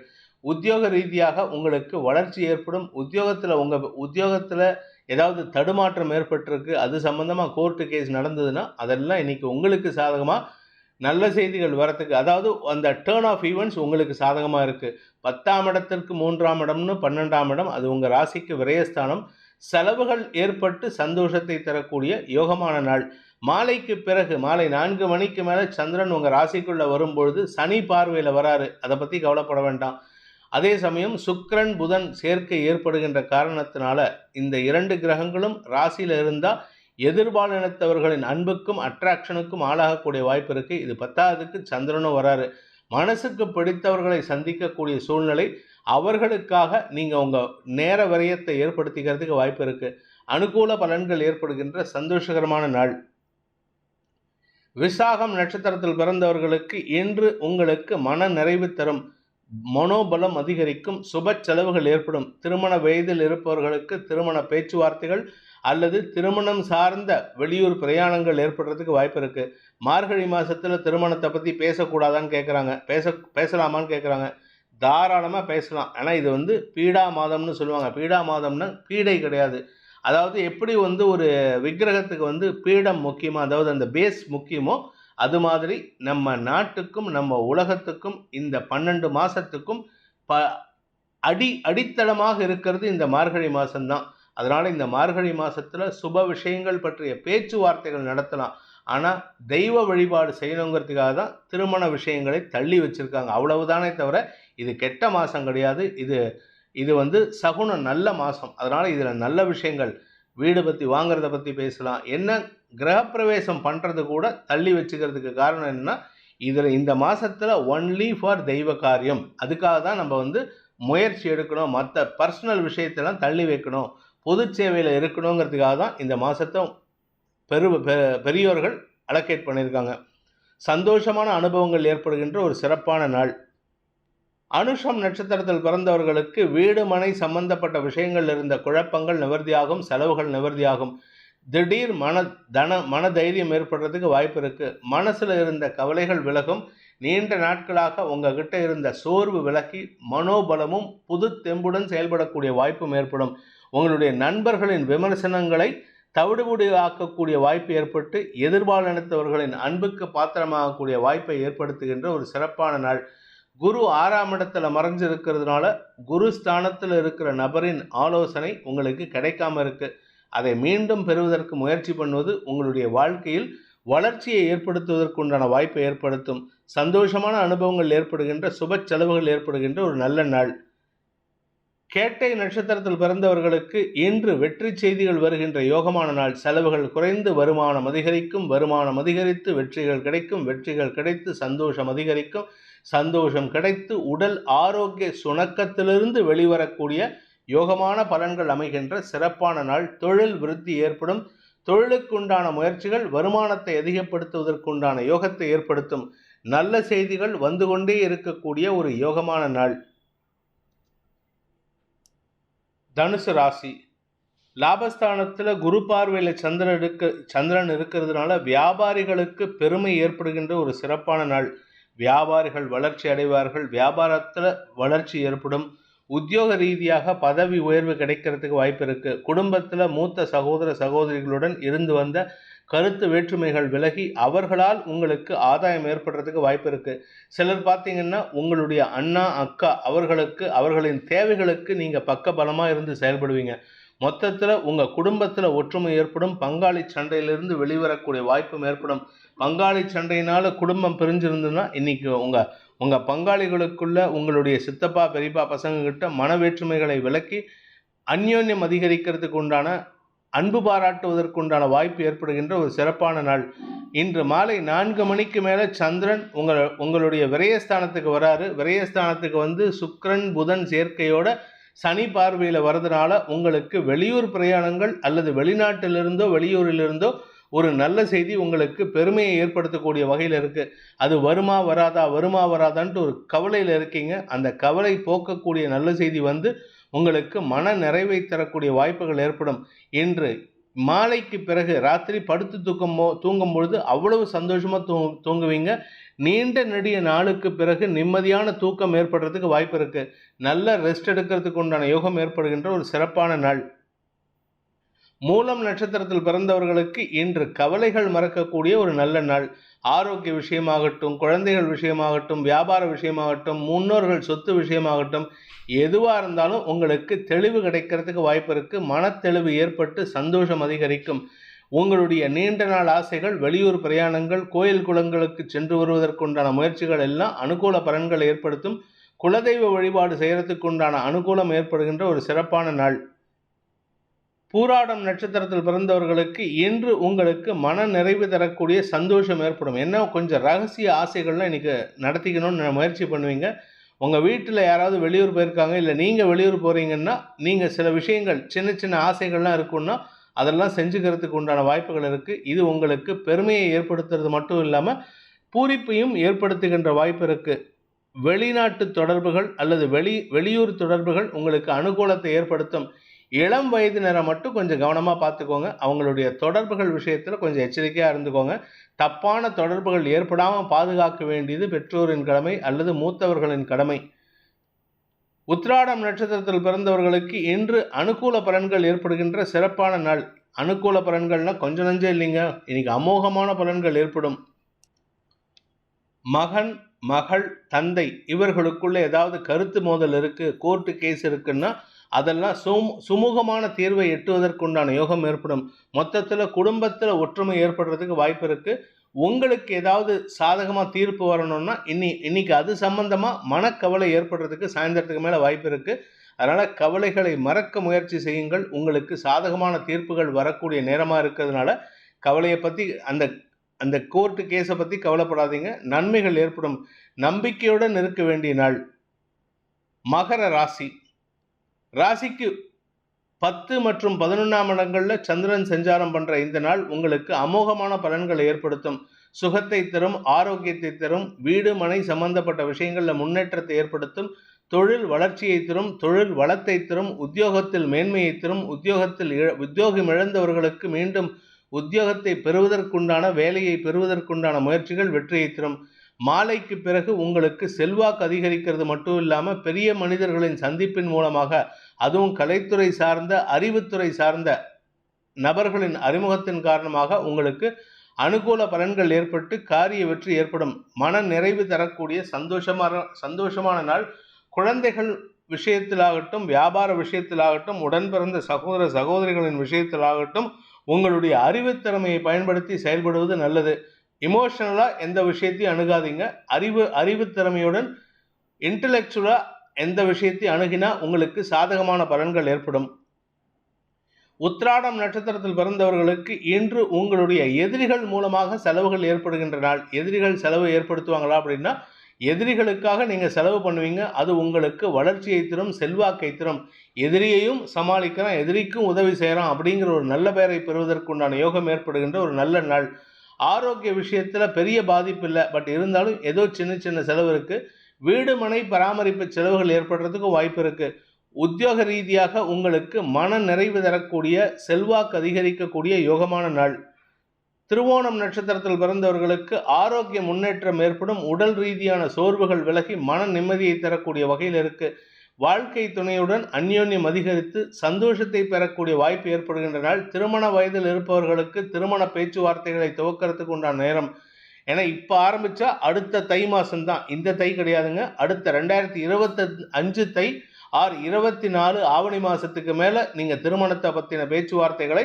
Speaker 1: உத்தியோக ரீதியாக உங்களுக்கு வளர்ச்சி ஏற்படும். உத்தியோகத்தில் ஏதாவது தடுமாற்றம் ஏற்பட்டிருக்கு, அது சம்பந்தமாக கோர்ட்டு கேஸ் நடந்ததுன்னா அதெல்லாம் இன்னைக்கு உங்களுக்கு சாதகமாக நல்ல செய்திகள் வரத்துக்கு, அதாவது அந்த டேர்ன் ஆஃப் ஈவெண்ட்ஸ் உங்களுக்கு சாதகமாக இருக்குது. 10ஆம் இடத்திற்கு 3ஆம் இடம்னு 12ஆம் இடம், அது உங்கள் ராசிக்கு விரயஸ்தானம். செலவுகள் ஏற்பட்டு சந்தோஷத்தை தரக்கூடிய யோகமான நாள். மாலைக்கு பிறகு மாலை 4 மணிக்கு மேலே சந்திரன் உங்கள் ராசிக்குள்ளே வரும்பொழுது சனி பார்வையில் வராரு, அதை பற்றி கவலைப்பட வேண்டாம். அதே சமயம் சுக்கிரன் புதன் சேர்க்கை ஏற்படுகின்ற காரணத்தினால இந்த 2 கிரகங்களும் ராசியில் இருந்தால் எதிர்பாலினத்தவர்களின் அன்புக்கும் அட்ராக்ஷனுக்கும் ஆளாகக்கூடிய வாய்ப்பு இருக்குது. இது 10ஆவதுக்கு சந்திரனும் வராரு. மனசுக்கு பிடித்தவர்களை சந்திக்கக்கூடிய சூழ்நிலை, அவர்களுக்காக நீங்கள் உங்கள் நேர விரயத்தை ஏற்படுத்திக்கிறதுக்கு வாய்ப்பு இருக்குது. அனுகூல பலன்கள் ஏற்படுகின்ற சந்தோஷகரமான நாள். விசாகம் நட்சத்திரத்தில் பிறந்தவர்களுக்கு இன்று உங்களுக்கு மன நிறைவு தரும். மனோபலம் அதிகரிக்கும். சுப செலவுகள் ஏற்படும். திருமண வயதில் இருப்பவர்களுக்கு திருமண பேச்சுவார்த்தைகள் அல்லது திருமணம் சார்ந்த வெளியூர் பிரயாணங்கள் ஏற்படுறதுக்கு வாய்ப்பு இருக்குது. மார்கழி மாதத்தில் திருமணத்தை பற்றி பேசக்கூடாதான்னு கேட்குறாங்க, பேசலாமான்னு கேட்குறாங்க. தாராளமாக பேசலாம். ஆனால் இது பீடா மாதம்னு சொல்லுவாங்க. பீடா மாதம்னா பீடை கிடையாது. அதாவது எப்படி ஒரு விக்கிரகத்துக்கு பீடம் முக்கியமோ, அதாவது அந்த பேஸ் முக்கியமோ, அது மாதிரி நம்ம நாட்டுக்கும் நம்ம உலகத்துக்கும் இந்த 12 மாதத்துக்கும் அடித்தளமாக இருக்கிறது இந்த மார்கழி மாதம்தான். அதனால் இந்த மார்கழி மாதத்தில் சுப விஷயங்கள் பற்றிய பேச்சுவார்த்தைகள் நடத்தலாம். ஆனால் தெய்வ வழிபாடு செய்யணுங்கிறதுக்காக தான் திருமண விஷயங்களை தள்ளி வச்சுருக்காங்க, அவ்வளவுதானே தவிர இது கெட்ட மாதம் கிடையாது. இது சகுன நல்ல மாதம். அதனால் இதில் நல்ல விஷயங்கள், வீடு பற்றி வாங்கிறத பற்றி பேசலாம். என்ன கிரகப்பிரவேசம் பண்ணுறது கூட தள்ளி வச்சுக்கிறதுக்கு காரணம் என்னென்னா, இதில் இந்த மாதத்தில் ஒன்லி ஃபார் தெய்வ காரியம். அதுக்காக தான் நம்ம முயற்சி எடுக்கணும். மற்ற பர்சனல் விஷயத்தெல்லாம் தள்ளி வைக்கணும், பொது சேவையில் இருக்கணுங்கிறதுக்காக தான் இந்த மாதத்தை பெரியோர்கள் அலோகேட் பண்ணியிருக்காங்க. சந்தோஷமான அனுபவங்கள் ஏற்படுகின்ற ஒரு சிறப்பான நாள். அனுஷம் நட்சத்திரத்தில் பிறந்தவர்களுக்கு வீடு மனை சம்பந்தப்பட்ட விஷயங்கள் இருந்த குழப்பங்கள் நிவர்த்தியாகும். செலவுகள் நிவர்த்தியாகும். திடீர் மன தைரியம் ஏற்படுறதுக்கு வாய்ப்பு இருக்குது. மனசில் இருந்த கவலைகள் விலகும். நீண்ட நாட்களாக உங்ககிட்ட இருந்த சோர்வு விலகி மனோபலமும் புது தெம்புடன் செயல்படக்கூடிய வாய்ப்பும் ஏற்படும். உங்களுடைய நண்பர்களின் விமர்சனங்களை தவிடுபுடி ஆக்கக்கூடிய வாய்ப்பு ஏற்பட்டு எதிர்பாலினத்தவர்களின் அன்புக்கு பாத்திரமாகக்கூடிய வாய்ப்பை ஏற்படுத்துகின்ற ஒரு சிறப்பான நாள். குரு 6ஆம் இடத்துல மறைஞ்சிருக்கிறதுனால குரு ஸ்தானத்தில் இருக்கிற நபரின் ஆலோசனை உங்களுக்கு கிடைக்காம இருக்கு. அதை மீண்டும் பெறுவதற்கு முயற்சி பண்ணுவது உங்களுடைய வாழ்க்கையில் வளர்ச்சியை ஏற்படுத்துவதற்குண்டான வாய்ப்பை ஏற்படுத்தும். சந்தோஷமான அனுபவங்கள் ஏற்படுகின்ற, சுப செலவுகள் ஏற்படுகின்ற ஒரு நல்ல நாள். கேட்டை நட்சத்திரத்தில் பிறந்தவர்களுக்கு இன்று வெற்றி செய்திகள் வருகின்ற யோகமான நாள். செலவுகள் குறைந்து வருமானம் அதிகரிக்கும். வருமானம் அதிகரித்து வெற்றிகள் கிடைக்கும். வெற்றிகள் கிடைத்து சந்தோஷம் அதிகரிக்கும். சந்தோஷம் கிடைத்து உடல் ஆரோக்கிய சுணக்கத்திலிருந்து வெளிவரக்கூடிய யோகமான பலன்கள் அமைகின்ற சிறப்பான நாள். தொழில் விருத்தி ஏற்படும். தொழிலுக்குண்டான முயற்சிகள் வருமானத்தை அதிகப்படுத்துவதற்குண்டான யோகத்தை ஏற்படுத்தும். நல்ல செய்திகள் வந்து கொண்டே இருக்கக்கூடிய ஒரு யோகமான நாள். தனுசு ராசி. லாபஸ்தானத்தில் குரு பார்வையில் சந்திரன் இருக்கிறதுனால வியாபாரிகளுக்கு பெருமை ஏற்படுகின்ற ஒரு சிறப்பான நாள். வியாபாரிகள் வளர்ச்சி அடைவார்கள். வியாபாரத்தில் வளர்ச்சி ஏற்படும். உத்தியோக ரீதியாக பதவி உயர்வு கிடைக்கிறதுக்கு வாய்ப்பு இருக்குது. குடும்பத்தில் மூத்த சகோதர சகோதரிகளுடன் இருந்து வந்த கருத்து வேற்றுமைகள் விலகி அவர்களால் உங்களுக்கு ஆதாயம் ஏற்படுறதுக்கு வாய்ப்பு இருக்குது. சிலர் பார்த்தீங்கன்னா உங்களுடைய அண்ணா அக்கா அவர்களின் தேவைகளுக்கு நீங்கள் பக்கபலமாக இருந்து செயல்படுவீங்க. மொத்தத்தில் உங்கள் குடும்பத்தில் ஒற்றுமை ஏற்படும். பங்காளி சண்டையிலிருந்து வெளிவரக்கூடிய வாய்ப்பும் ஏற்படும். பங்காளி சண்டையினால் குடும்பம் பிரிஞ்சிருந்ததுன்னா இன்றைக்கி உங்கள் பங்காளிகளுக்குள்ள உங்களுடைய சித்தப்பா பெரியப்பா பசங்கக்கிட்ட மன வேற்றுமைகளை விலக்கி அந்யோன்யம் அதிகரிக்கிறதுக்கு உண்டான, அன்பு பாராட்டுவதற்குண்டான வாய்ப்பு ஏற்படுகின்ற ஒரு சிறப்பான நாள். இன்று மாலை 4 மணிக்கு மேலே சந்திரன் உங்களுடைய விரயஸ்தானத்துக்கு வராரு. விரயஸ்தானத்துக்கு சுக்கிரன் புதன் சேர்க்கையோட சனி பார்வையில் வரதுனால உங்களுக்கு வெளியூர் பிரயாணங்கள் அல்லது வெளிநாட்டிலிருந்தோ வெளியூரிலிருந்தோ ஒரு நல்ல செய்தி உங்களுக்கு பெருமையை ஏற்படுத்தக்கூடிய வகையில் இருக்குது. அது வருமா வராதான்ட்டு ஒரு கவலையில் இருக்கீங்க. அந்த கவலை போக்கக்கூடிய நல்ல செய்தி உங்களுக்கு மன நிறைவை தரக்கூடிய வாய்ப்புகள் ஏற்படும். இன்று மாலைக்கு பிறகு ராத்திரி படுத்து தூங்கும் பொழுது அவ்வளவு சந்தோஷமா தூங்குவீங்க. நீண்ட நெடிய நாளுக்கு பிறகு நிம்மதியான தூக்கம் ஏற்படுறதுக்கு வாய்ப்பு இருக்கு. நல்ல ரெஸ்ட் எடுக்கிறதுக்கு உண்டான யோகம் ஏற்படுகின்ற ஒரு சிறப்பான நாள். மூலம் நட்சத்திரத்தில் பிறந்தவர்களுக்கு இன்று கவலைகள் மறக்கக்கூடிய ஒரு நல்ல நாள். ஆரோக்கிய விஷயமாகட்டும், குழந்தைகள் விஷயமாகட்டும், வியாபார விஷயமாகட்டும், முன்னோர்கள் சொத்து விஷயமாகட்டும், எதுவாக இருந்தாலும் உங்களுக்கு தெளிவு கிடைக்கிறதுக்கு வாய்ப்பு இருக்கு. மனத்தெளிவு ஏற்பட்டு சந்தோஷம் அதிகரிக்கும். உங்களுடைய நீண்ட நாள் ஆசைகள், வெளியூர் பிரயாணங்கள், கோயில் குளங்களுக்கு சென்று வருவதற்குண்டான முயற்சிகள் எல்லாம் அனுகூல பலன்களை ஏற்படுத்தும். குலதெய்வ வழிபாடு செய்யறதுக்கு உண்டான அனுகூலம் ஏற்படுகின்ற ஒரு சிறப்பான நாள். பூராடம் நட்சத்திரத்தில் பிறந்தவர்களுக்கு இன்று உங்களுக்கு மன நிறைவு தரக்கூடிய சந்தோஷம் ஏற்படும். என்ன கொஞ்சம் ரகசிய ஆசைகள்லாம் இன்னைக்கு நடத்திக்கணும்னு முயற்சி பண்ணுவீங்க. உங்கள் வீட்டில் யாராவது வெளியூர் போயிருக்காங்க, இல்லை நீங்கள் வெளியூர் போகிறீங்கன்னா நீங்கள் சில விஷயங்கள் சின்ன சின்ன ஆசைகள்லாம் இருக்குன்னா அதெல்லாம் செஞ்சுக்கிறதுக்கு உண்டான வாய்ப்புகள் இருக்குது. இது உங்களுக்கு பெருமையை ஏற்படுத்துறது மட்டும் இல்லாமல் பூரிப்பையும் ஏற்படுத்துகின்ற வாய்ப்பு இருக்குது. வெளிநாட்டு தொடர்புகள் அல்லது வெளியூர் தொடர்புகள் உங்களுக்கு அனுகூலத்தை ஏற்படுத்தும். இளம் வயதினரை மட்டும் கொஞ்சம் கவனமாக பார்த்துக்கோங்க. அவங்களுடைய தொடர்புகள் விஷயத்தில் கொஞ்சம் எச்சரிக்கையாக இருந்துக்கோங்க. தப்பான தொடர்புகள் ஏற்படாமல் பாதுகாக்க வேண்டியது பெற்றோரின் கடமை அல்லது மூத்தவர்களின் கடமை. உத்திராடம் நட்சத்திரத்தில் பிறந்தவர்களுக்கு இன்று அனுகூல பலன்கள் ஏற்படுகின்ற சிறப்பான நாள். அனுகூல பலன்கள்னால் கொஞ்சம் நஞ்சம் இல்லைங்க, இன்னைக்கு அமோகமான பலன்கள் ஏற்படும். மகன், மகள், தந்தை இவர்களுக்குள்ள ஏதாவது கருத்து மோதல் இருக்குது, கோர்ட்டு கேஸ் இருக்குன்னா அதெல்லாம் சுமூகமான தீர்வை எட்டுவதற்குண்டான யோகம் ஏற்படும். மொத்தத்தில் குடும்பத்தில் ஒற்றுமை ஏற்படுறதுக்கு வாய்ப்பு இருக்குது. உங்களுக்கு ஏதாவது சாதகமாக தீர்ப்பு வரணும்னா இன்னைக்கு அது சம்பந்தமாக மனக்கவலை ஏற்படுறதுக்கு சாயந்தரத்துக்கு மேலே வாய்ப்பு இருக்குது. அதனால் கவலைகளை மறக்க முயற்சி செய்யுங்கள். உங்களுக்கு சாதகமான தீர்ப்புகள் வரக்கூடிய நேரமாக இருக்கிறதுனால கவலையை பற்றி அந்த கோர்ட்டு கேஸை பற்றி கவலைப்படாதீங்க. நன்மைகள் ஏற்படும். நம்பிக்கையுடன் இருக்க வேண்டிய நாள். மகர ராசி. ராசிக்கு 10 மற்றும் 11ஆம் இடங்களில் சந்திரன் சஞ்சாரம் பண்ணுற இந்த நாள் உங்களுக்கு அமோகமான பலன்களை ஏற்படுத்தும். சுகத்தை தரும், ஆரோக்கியத்தை தரும், வீடு மனை சம்பந்தப்பட்ட விஷயங்களில் முன்னேற்றத்தை ஏற்படுத்தும், தொழில் வளர்ச்சியை தரும், தொழில் வளத்தை தரும், உத்தியோகத்தில் மேன்மையை தரும், உத்தியோகம் இழந்தவர்களுக்கு மீண்டும் உத்தியோகத்தை பெறுவதற்குண்டான, வேலையை பெறுவதற்குண்டான முயற்சிகள் வெற்றியை தரும். மாலைக்கு பிறகு உங்களுக்கு செல்வாக்கு அதிகரிக்கிறது மட்டும் இல்லாமல் பெரிய மனிதர்களின் சந்திப்பின் மூலமாக, அதுவும் கலைத்துறை சார்ந்த, அறிவுத்துறை சார்ந்த நபர்களின் அறிமுகத்தின் காரணமாக உங்களுக்கு அனுகூல பலன்கள் ஏற்பட்டு காரிய வெற்றி ஏற்படும். மன நிறைவு தரக்கூடிய சந்தோஷமான நாள். குழந்தைகள் விஷயத்திலாகட்டும், வியாபார விஷயத்திலாகட்டும், உடன் பிறந்த சகோதர சகோதரிகளின் விஷயத்திலாகட்டும் உங்களுடைய அறிவுத்திறமையை பயன்படுத்தி செயல்படுவது நல்லது. இமோஷனலாக எந்த விஷயத்தையும் அணுகாதீங்க. அறிவுத்திறமையுடன் இன்டலெக்சுவலாக எந்த விஷயத்தையும் அணுகினா உங்களுக்கு சாதகமான பலன்கள் ஏற்படும். உத்திராடம் நட்சத்திரத்தில் பிறந்தவர்களுக்கு இன்று உங்களுடைய எதிரிகள் மூலமாக செலவுகள் ஏற்படுகின்ற நாள். எதிரிகள் செலவு ஏற்படுத்துவாங்களா அப்படின்னா எதிரிகளுக்காக நீங்கள் செலவு பண்ணுவீங்க. அது உங்களுக்கு வளர்ச்சியை தரும், செல்வாக்கை தரும். எதிரியையும் சமாளிக்கிறோம், எதிரிக்கும் உதவி செய்கிறோம் அப்படிங்கிற ஒரு நல்ல பெயரை பெறுவதற்குண்டான யோகம் ஏற்படுகின்ற ஒரு நல்ல நாள். ஆரோக்கிய விஷயத்தில் பெரிய பாதிப்பு இல்லை, பட் இருந்தாலும் ஏதோ சின்ன சின்ன செலவு இருக்குது. வீடு மனை பராமரிப்பு செலவுகள் ஏற்படுறதுக்கு வாய்ப்பு இருக்குது. உத்தியோக ரீதியாக உங்களுக்கு மன நிறைவு தரக்கூடிய, செல்வாக்கு அதிகரிக்கக்கூடிய யோகமான நாள். திருவோணம் நட்சத்திரத்தில் பிறந்தவர்களுக்கு ஆரோக்கிய முன்னேற்றம் ஏற்படும். உடல் ரீதியான சோர்வுகள் விலகி மன நிம்மதியை தரக்கூடிய வகையில் இருக்கு. வாழ்க்கை துணையுடன் அந்யோன்யம் அதிகரித்து சந்தோஷத்தை பெறக்கூடிய வாய்ப்பு ஏற்படுகின்ற நாள். திருமண வயதில் இருப்பவர்களுக்கு திருமண பேச்சுவார்த்தைகளை துவக்கிறதுக்கு உண்டான நேரம். ஏன்னா இப்போ ஆரம்பித்தா அடுத்த தை மாதம்தான், இந்த தை கிடையாதுங்க. அடுத்த 2025 தை ஆர் 24 ஆவணி மாதத்துக்கு மேலே நீங்கள் திருமணத்தை பற்றின பேச்சுவார்த்தைகளை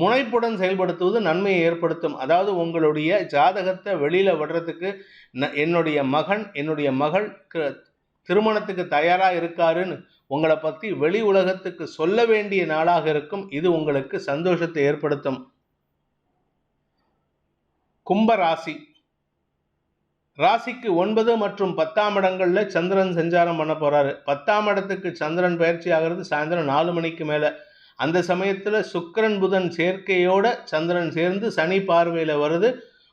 Speaker 1: முனைப்புடன் செயல்படுத்துவது நன்மையை ஏற்படுத்தும். அதாவது உங்களுடைய ஜாதகத்தை வெளியில் விடுறதுக்கு என்னுடைய மகன், என்னுடைய மகள் திருமணத்துக்கு தயாராக இருக்காருன்னு உங்களை பற்றி வெளி உலகத்துக்கு சொல்ல வேண்டிய நாளாக இருக்கும். இது உங்களுக்கு சந்தோஷத்தை ஏற்படுத்தும். கும்பராசி. ராசிக்கு 9 மற்றும் 10ஆம் இடங்களில் சந்திரன் சஞ்சாரம் பண்ண போகிறாரு. 10ஆம் இடத்துக்கு சந்திரன் பயிற்சி ஆகிறது சாயந்தரம் 4 மணிக்கு மேலே. அந்த சமயத்தில் சுக்கிரன் புதன் சேர்க்கையோட சந்திரன் சேர்ந்து சனி பார்வையில் வருது.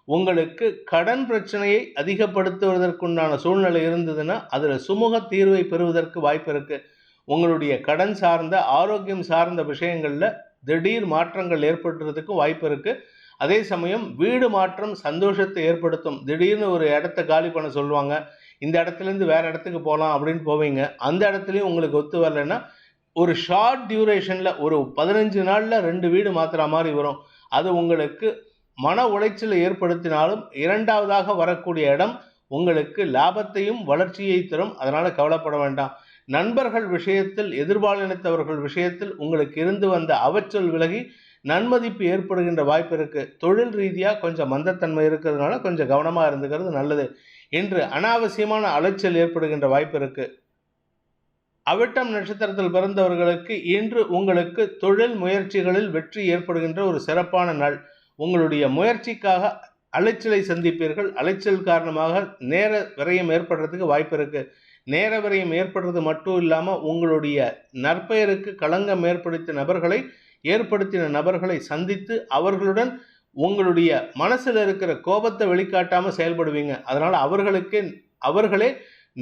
Speaker 1: உங்களுக்கு கடன் பிரச்சனையை அதிகப்படுத்துவதற்குண்டான சூழ்நிலை இருந்ததுன்னா அதில் சுமூக தீர்வை பெறுவதற்கு வாய்ப்பு இருக்குது. உங்களுடைய கடன் சார்ந்த, ஆரோக்கியம் சார்ந்த விஷயங்களில் திடீர் மாற்றங்கள் ஏற்படுறதுக்கும் வாய்ப்பு இருக்குது. அதே சமயம் வீடு மாற்றம் சந்தோஷத்தை ஏற்படுத்தும். திடீர்னு ஒரு இடத்த காலி பண்ண சொல்லுவாங்க, இந்த இடத்துலேருந்து வேறு இடத்துக்கு போகலாம் அப்படின்னு போவீங்க. அந்த இடத்துலையும் உங்களுக்கு ஒத்து வரலைன்னா ஒரு ஷார்ட் டியூரேஷனில் ஒரு 15 நாளில் 2 வீடு மாற்றுற மாதிரி வரும். அது உங்களுக்கு மன உளைச்சலை ஏற்படுத்தினாலும் இரண்டாவதாக வரக்கூடிய இடம் உங்களுக்கு லாபத்தையும் வளர்ச்சியை தரும். அதனால் கவலைப்பட வேண்டாம். நண்பர்கள் விஷயத்தில், எதிர்பாலினத்தவர்கள் விஷயத்தில் உங்களுக்கு இருந்து வந்த அவச்சொல் விலகி நன்மதிப்பு ஏற்படுகின்ற வாய்ப்பு இருக்குது. தொழில் ரீதியாக கொஞ்சம் மந்தத்தன்மை இருக்கிறதுனால கொஞ்சம் கவனமாக இருந்துக்கிறது நல்லது. இன்று அனாவசியமான அலைச்சல் ஏற்படுகின்ற வாய்ப்பு இருக்குது. அவிட்டம் நட்சத்திரத்தில் பிறந்தவர்களுக்கு இன்று உங்களுக்கு தொழில் முயற்சிகளில் வெற்றி ஏற்படுகின்ற ஒரு சிறப்பான நாள். உங்களுடைய முயற்சிக்காக அலைச்சலை சந்திப்பீர்கள். அலைச்சல் காரணமாக நேர விரயம் ஏற்படுறதுக்கு வாய்ப்பு இருக்குது. நேர விரயம் ஏற்படுறது மட்டும் இல்லாமல் உங்களுடைய நற்பெயருக்கு களங்கம் ஏற்படுத்தின நபர்களை சந்தித்து அவர்களுடன் உங்களுடைய மனசில் இருக்கிற கோபத்தை வெளிக்காட்டாமல் செயல்படுவீங்க. அதனால் அவர்களே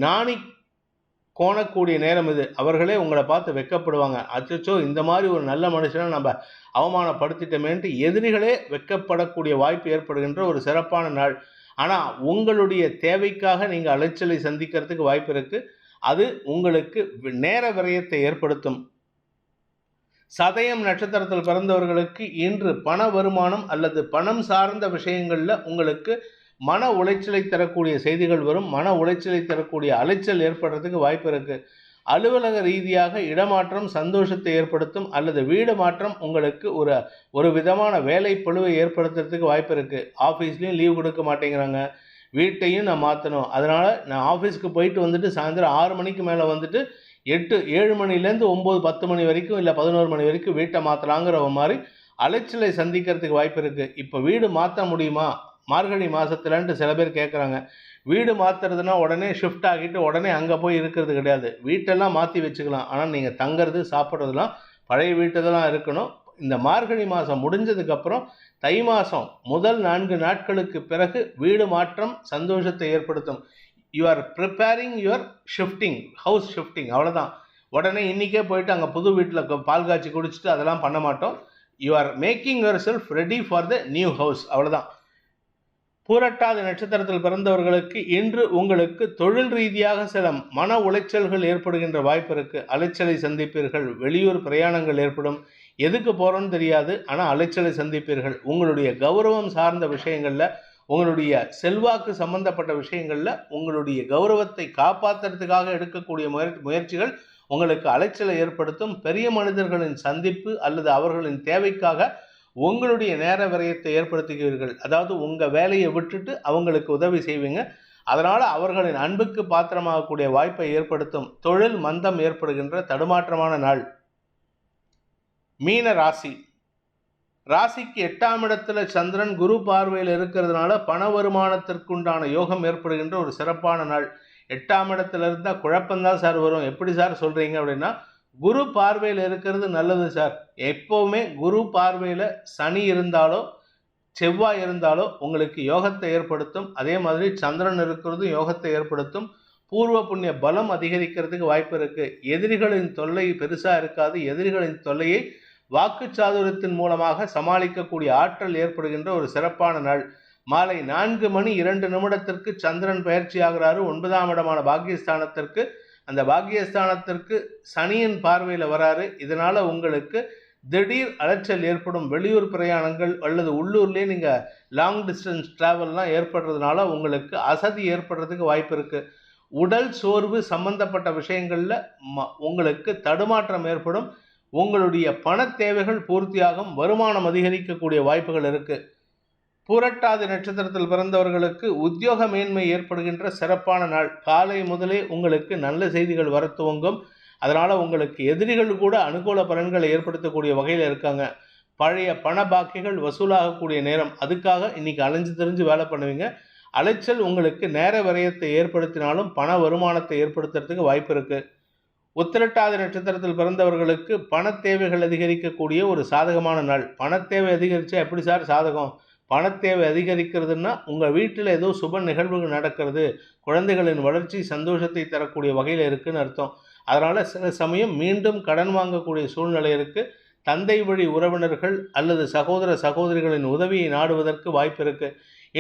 Speaker 1: நாணி கோணக்கூடிய நேரம் இது. அவர்களே உங்களை பார்த்து வெட்கப்படுவாங்க. அச்சோ, இந்த மாதிரி ஒரு நல்ல மனுஷனை நம்ம அவமானப்படுத்திட்டோமேன்ட்டு எதிரிகளே வெட்கப்படக்கூடிய வாய்ப்பு ஏற்படுகின்ற ஒரு சிறப்பான நாள். ஆனால் உங்களுடைய தேவைக்காக நீங்கள் அலைச்சலை சந்திக்கிறதுக்கு வாய்ப்பு இருக்குது. அது உங்களுக்கு நேர விரயத்தை ஏற்படுத்தும். சதயம் நட்சத்திரத்தில் பிறந்தவர்களுக்கு இன்று பண வருமானம் அல்லது பணம் சார்ந்த விஷயங்களில் உங்களுக்கு மன உளைச்சலை தரக்கூடிய செய்திகள் வரும். மன உளைச்சலை தரக்கூடிய அலைச்சல் ஏற்படுறதுக்கு வாய்ப்பு இருக்குது. அலுவலக ரீதியாக இடமாற்றம் சந்தோஷத்தை ஏற்படுத்தும் அல்லது வீடு மாற்றம் உங்களுக்கு ஒரு விதமான வேலை பளுவை ஏற்படுத்துறதுக்கு வாய்ப்பு இருக்குது. ஆஃபீஸ்லேயும் லீவ் கொடுக்க மாட்டேங்கிறாங்க, வீட்டையும் நான் மாற்றணும், அதனால் நான் ஆஃபீஸ்க்கு போயிட்டு வந்துட்டு சாயந்தரம் 6 மணிக்கு மேலே வந்துட்டு 7 மணிலேருந்து 9 10 மணி வரைக்கும் இல்லை 11 மணி வரைக்கும் வீட்டை மாற்றலாங்கிற மாதிரி அலைச்சலை சந்திக்கிறதுக்கு வாய்ப்பு இருக்குது. இப்போ வீடு மாற்ற முடியுமா மார்கழி மாதத்துலன்ட்டு சில பேர் கேட்குறாங்க. வீடு மாற்றுறதுனா உடனே ஷிஃப்ட் ஆகிட்டு உடனே அங்கே போய் இருக்கிறது கிடையாது. வீட்டெல்லாம் மாற்றி வச்சுக்கலாம். ஆனால் நீங்கள் தங்கிறது சாப்பிட்றதுலாம் பழைய வீட்டெல்லாம் இருக்கணும். இந்த மார்கழி மாதம் முடிஞ்சதுக்கப்புறம் தை மாதம் முதல் 4 நாட்களுக்கு பிறகு வீடு மாற்றம் சந்தோஷத்தை ஏற்படுத்தும். You are preparing your shifting, house shifting, அவ்வளோதான். உடனே இன்றைக்கே போயிட்டு அங்கே புது வீட்டில் பால் காய்ச்சி குடிச்சிட்டு அதெல்லாம் பண்ண மாட்டோம். You are making your self ready for the new house, அவ்வளோதான். பூரட்டாதி நட்சத்திரத்தில் பிறந்தவர்களுக்கு இன்று உங்களுக்கு தொழில் ரீதியாக சில மன உளைச்சல்கள் ஏற்படுகின்ற வாய்ப்பு இருக்குது. அலைச்சலை சந்திப்பீர்கள். வெளியூர் பிரயாணங்கள் ஏற்படும். எதுக்கு போகிறோன்னு தெரியாது, ஆனால் அலைச்சலை சந்திப்பீர்கள். உங்களுடைய கௌரவம் சார்ந்த விஷயங்களில், உங்களுடைய செல்வாக்கு சம்பந்தப்பட்ட விஷயங்களில் உங்களுடைய கௌரவத்தை காப்பாற்றுறதுக்காக எடுக்கக்கூடிய முயற்சிகள் உங்களுக்கு அலைச்சலை ஏற்படுத்தும். பெரிய மனிதர்களின் சந்திப்பு அல்லது அவர்களின் தேவைக்காக உங்களுடைய நேர விரயத்தை ஏற்படுத்துகிறீர்கள். அதாவது உங்கள் வேலையை விட்டுட்டு அவங்களுக்கு உதவி செய்வீங்க. அதனால் அவர்களின் அன்புக்கு பாத்திரமாகக்கூடிய வாய்ப்பை ஏற்படுத்தும். தொழில் மந்தம் ஏற்படுகின்ற தடுமாற்றமான நாள். மீன ராசிக்கு 8ஆம் இடத்துல சந்திரன் குரு பார்வையில் இருக்கிறதுனால பண வருமானத்திற்குண்டான யோகம் ஏற்படுகின்ற ஒரு சிறப்பான நாள். 8ஆம் இடத்துல இருந்தால் குழப்பம்தான் சார் வரும். எப்படி சார் சொல்கிறீங்க அப்படின்னா, குரு பார்வையில் இருக்கிறது நல்லது சார். எப்போவுமே குரு பார்வையில் சனி இருந்தாலோ செவ்வாய் இருந்தாலோ உங்களுக்கு யோகத்தை ஏற்படுத்தும். அதே மாதிரி சந்திரன் இருக்கிறது யோகத்தை ஏற்படுத்தும். பூர்வ புண்ணிய பலம் அதிகரிக்கிறதுக்கு வாய்ப்பு இருக்குது. எதிரிகளின் தொல்லை பெருசாக இருக்காது. எதிரிகளின் தொல்லையை வாக்குச்சாதுரியத்தின் மூலமாக சமாளிக்கக்கூடிய ஆற்றல் ஏற்படுகின்ற ஒரு சிறப்பான நாள். மாலை 4:02 சந்திரன் பயிற்சி ஆகிறாரு 9ஆம் இடமான பாக்கியஸ்தானத்திற்கு. அந்த பாக்கியஸ்தானத்திற்கு சனியின் பார்வையில் வராரு. இதனால் உங்களுக்கு திடீர் அலைச்சல் ஏற்படும். வெளியூர் பிரயாணங்கள் அல்லது உள்ளூர்லேயே நீங்கள் லாங் டிஸ்டன்ஸ் ட்ராவல்லாம் ஏற்படுறதுனால உங்களுக்கு அசதி ஏற்படுறதுக்கு வாய்ப்பு இருக்குது. உடல் சோர்வு சம்பந்தப்பட்ட விஷயங்களில் உங்களுக்கு தடுமாற்றம் ஏற்படும். உங்களுடைய பண தேவைகள் பூர்த்தியாகும். வருமானம் அதிகரிக்கக்கூடிய வாய்ப்புகள் இருக்குது. பூரட்டாதி நட்சத்திரத்தில் பிறந்தவர்களுக்கு உத்தியோக மேன்மை ஏற்படுகின்ற சிறப்பான நாள். காலை முதலே உங்களுக்கு நல்ல செய்திகள் வர துவங்கும். அதனால் உங்களுக்கு எதிரிகள் கூட அனுகூல பலன்களை ஏற்படுத்தக்கூடிய வகையில் இருக்காங்க. பழைய பண பாக்கிகள் வசூலாகக்கூடிய நேரம். அதுக்காக இன்றைக்கி அலைஞ்சு தெரிஞ்சு வேலை பண்ணுவீங்க. அலைச்சல் உங்களுக்கு நேர விரயத்தை ஏற்படுத்தினாலும் பண வருமானத்தை ஏற்படுத்துறதுக்கு வாய்ப்பு இருக்குது. உத்திரட்டாதி நட்சத்திரத்தில் பிறந்தவர்களுக்கு பண தேவைகள் அதிகரிக்கக்கூடிய ஒரு சாதகமான நாள். பணத்தேவை அதிகரித்தா எப்படி சார் சாதகம்? பணத்தேவை அதிகரிக்கிறதுனா உங்கள் வீட்டில் ஏதோ சுப நிகழ்வுகள் நடக்கிறது, குழந்தைகளின் வளர்ச்சி சந்தோஷத்தை தரக்கூடிய வகையில் இருக்குதுன்னு அர்த்தம். அதனால் சில சமயம் மீண்டும் கடன் வாங்கக்கூடிய சூழ்நிலை இருக்குது. தந்தை வழி உறவினர்கள் அல்லது சகோதர சகோதரிகளின் உதவியை நாடுவதற்கு வாய்ப்பு இருக்கு.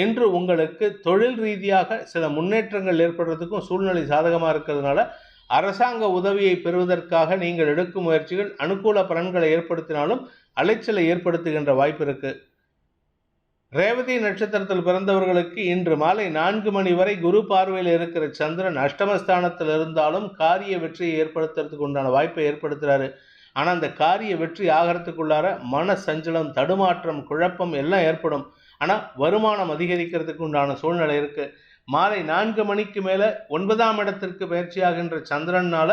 Speaker 1: இன்று உங்களுக்கு தொழில் ரீதியாக சில முன்னேற்றங்கள் ஏற்படுறதுக்கும் சூழ்நிலை சாதகமாக இருக்கிறதுனால அரசாங்க உதவியை பெறுவதற்காக நீங்கள் எடுக்கும் முயற்சிகள் அனுகூல பலன்களை ஏற்படுத்தினாலும் அலைச்சலை ஏற்படுத்துகின்ற வாய்ப்பு இருக்கு. ரேவதி நட்சத்திரத்தில் பிறந்தவர்களுக்கு இன்று மாலை 4 மணி வரை குரு பார்வையில் இருக்கிற சந்திரன் அஷ்டமஸ்தானத்தில் இருந்தாலும் காரிய வெற்றியை ஏற்படுத்துறதுக்கு உண்டான வாய்ப்பை ஏற்படுத்துறாரு. ஆனால் அந்த காரிய வெற்றி ஆகிறதுக்குள்ளார மன சஞ்சலம், தடுமாற்றம், குழப்பம் எல்லாம் ஏற்படும். ஆனால் வருமானம் அதிகரிக்கிறதுக்கு உண்டான சூழ்நிலை இருக்கு. மாலை 4 மணிக்கு மேலே 9ஆம் இடத்திற்கு பயிற்சியாகின்ற சந்திரனால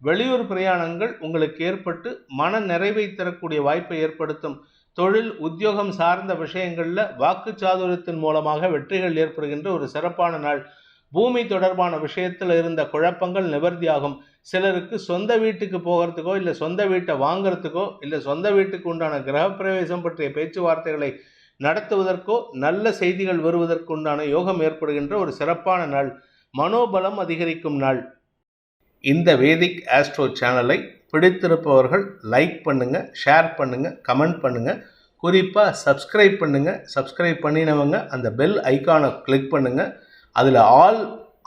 Speaker 1: வெளியூர் பிரயாணங்கள் உங்களுக்கு ஏற்பட்டு மன நிறைவை தரக்கூடிய வாய்ப்பை ஏற்படுத்தும். தொழில் உத்தியோகம் சார்ந்த விஷயங்களில் வாக்கு சாதுரியத்தின் மூலமாக வெற்றிகள் ஏற்படுகின்ற ஒரு சிறப்பான நாள். பூமி தொடர்பான விஷயத்தில் இருந்த குழப்பங்கள் நிவர்த்தியாகும். சிலருக்கு சொந்த வீட்டுக்கு போகிறதுக்கோ இல்லை சொந்த வீட்டை வாங்கிறதுக்கோ இல்லை சொந்த வீட்டுக்கு உண்டான கிரகப்பிரவேசம் பற்றிய பேச்சுவார்த்தைகளை நடத்துவதற்கோ நல்ல செய்திகள் வருவதற்கு உண்டான யோகம் ஏற்படுகின்ற ஒரு சிறப்பான நாள். மனோபலம் அதிகரிக்கும் நாள். இந்த வேதிக் ஆஸ்ட்ரோ சேனலை பிடித்திருப்பவர்கள் லைக் பண்ணுங்கள், ஷேர் பண்ணுங்கள், கமெண்ட் பண்ணுங்கள். குறிப்பாக சப்ஸ்கிரைப் பண்ணுங்கள். சப்ஸ்கிரைப் பண்ணினவங்க அந்த பெல் ஐக்கானை கிளிக் பண்ணுங்கள். அதில் ஆல்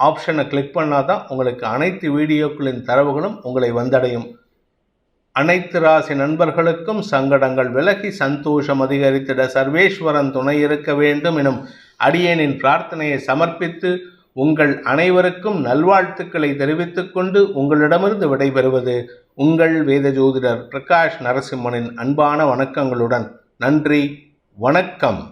Speaker 1: ஆப்ஷனை கிளிக் பண்ணால் தான் உங்களுக்கு அனைத்து வீடியோக்களின் தரவுகளும் உங்களை வந்தடையும். அனைத்து ராசி நண்பர்களுக்கும் சங்கடங்கள் விலகி சந்தோஷம் அதிகரித்திட சர்வேஸ்வரன் துணை இருக்க வேண்டும் எனும் அடியேனின் பிரார்த்தனையை சமர்ப்பித்து உங்கள் அனைவருக்கும் நல்வாழ்த்துக்களை தெரிவித்துக் கொண்டு உங்களிடமிருந்து விடைபெறுவது உங்கள் வேத ஜோதிடர் பிரகாஷ் நரசிம்மனின் அன்பான வணக்கங்களுடன். நன்றி, வணக்கம்.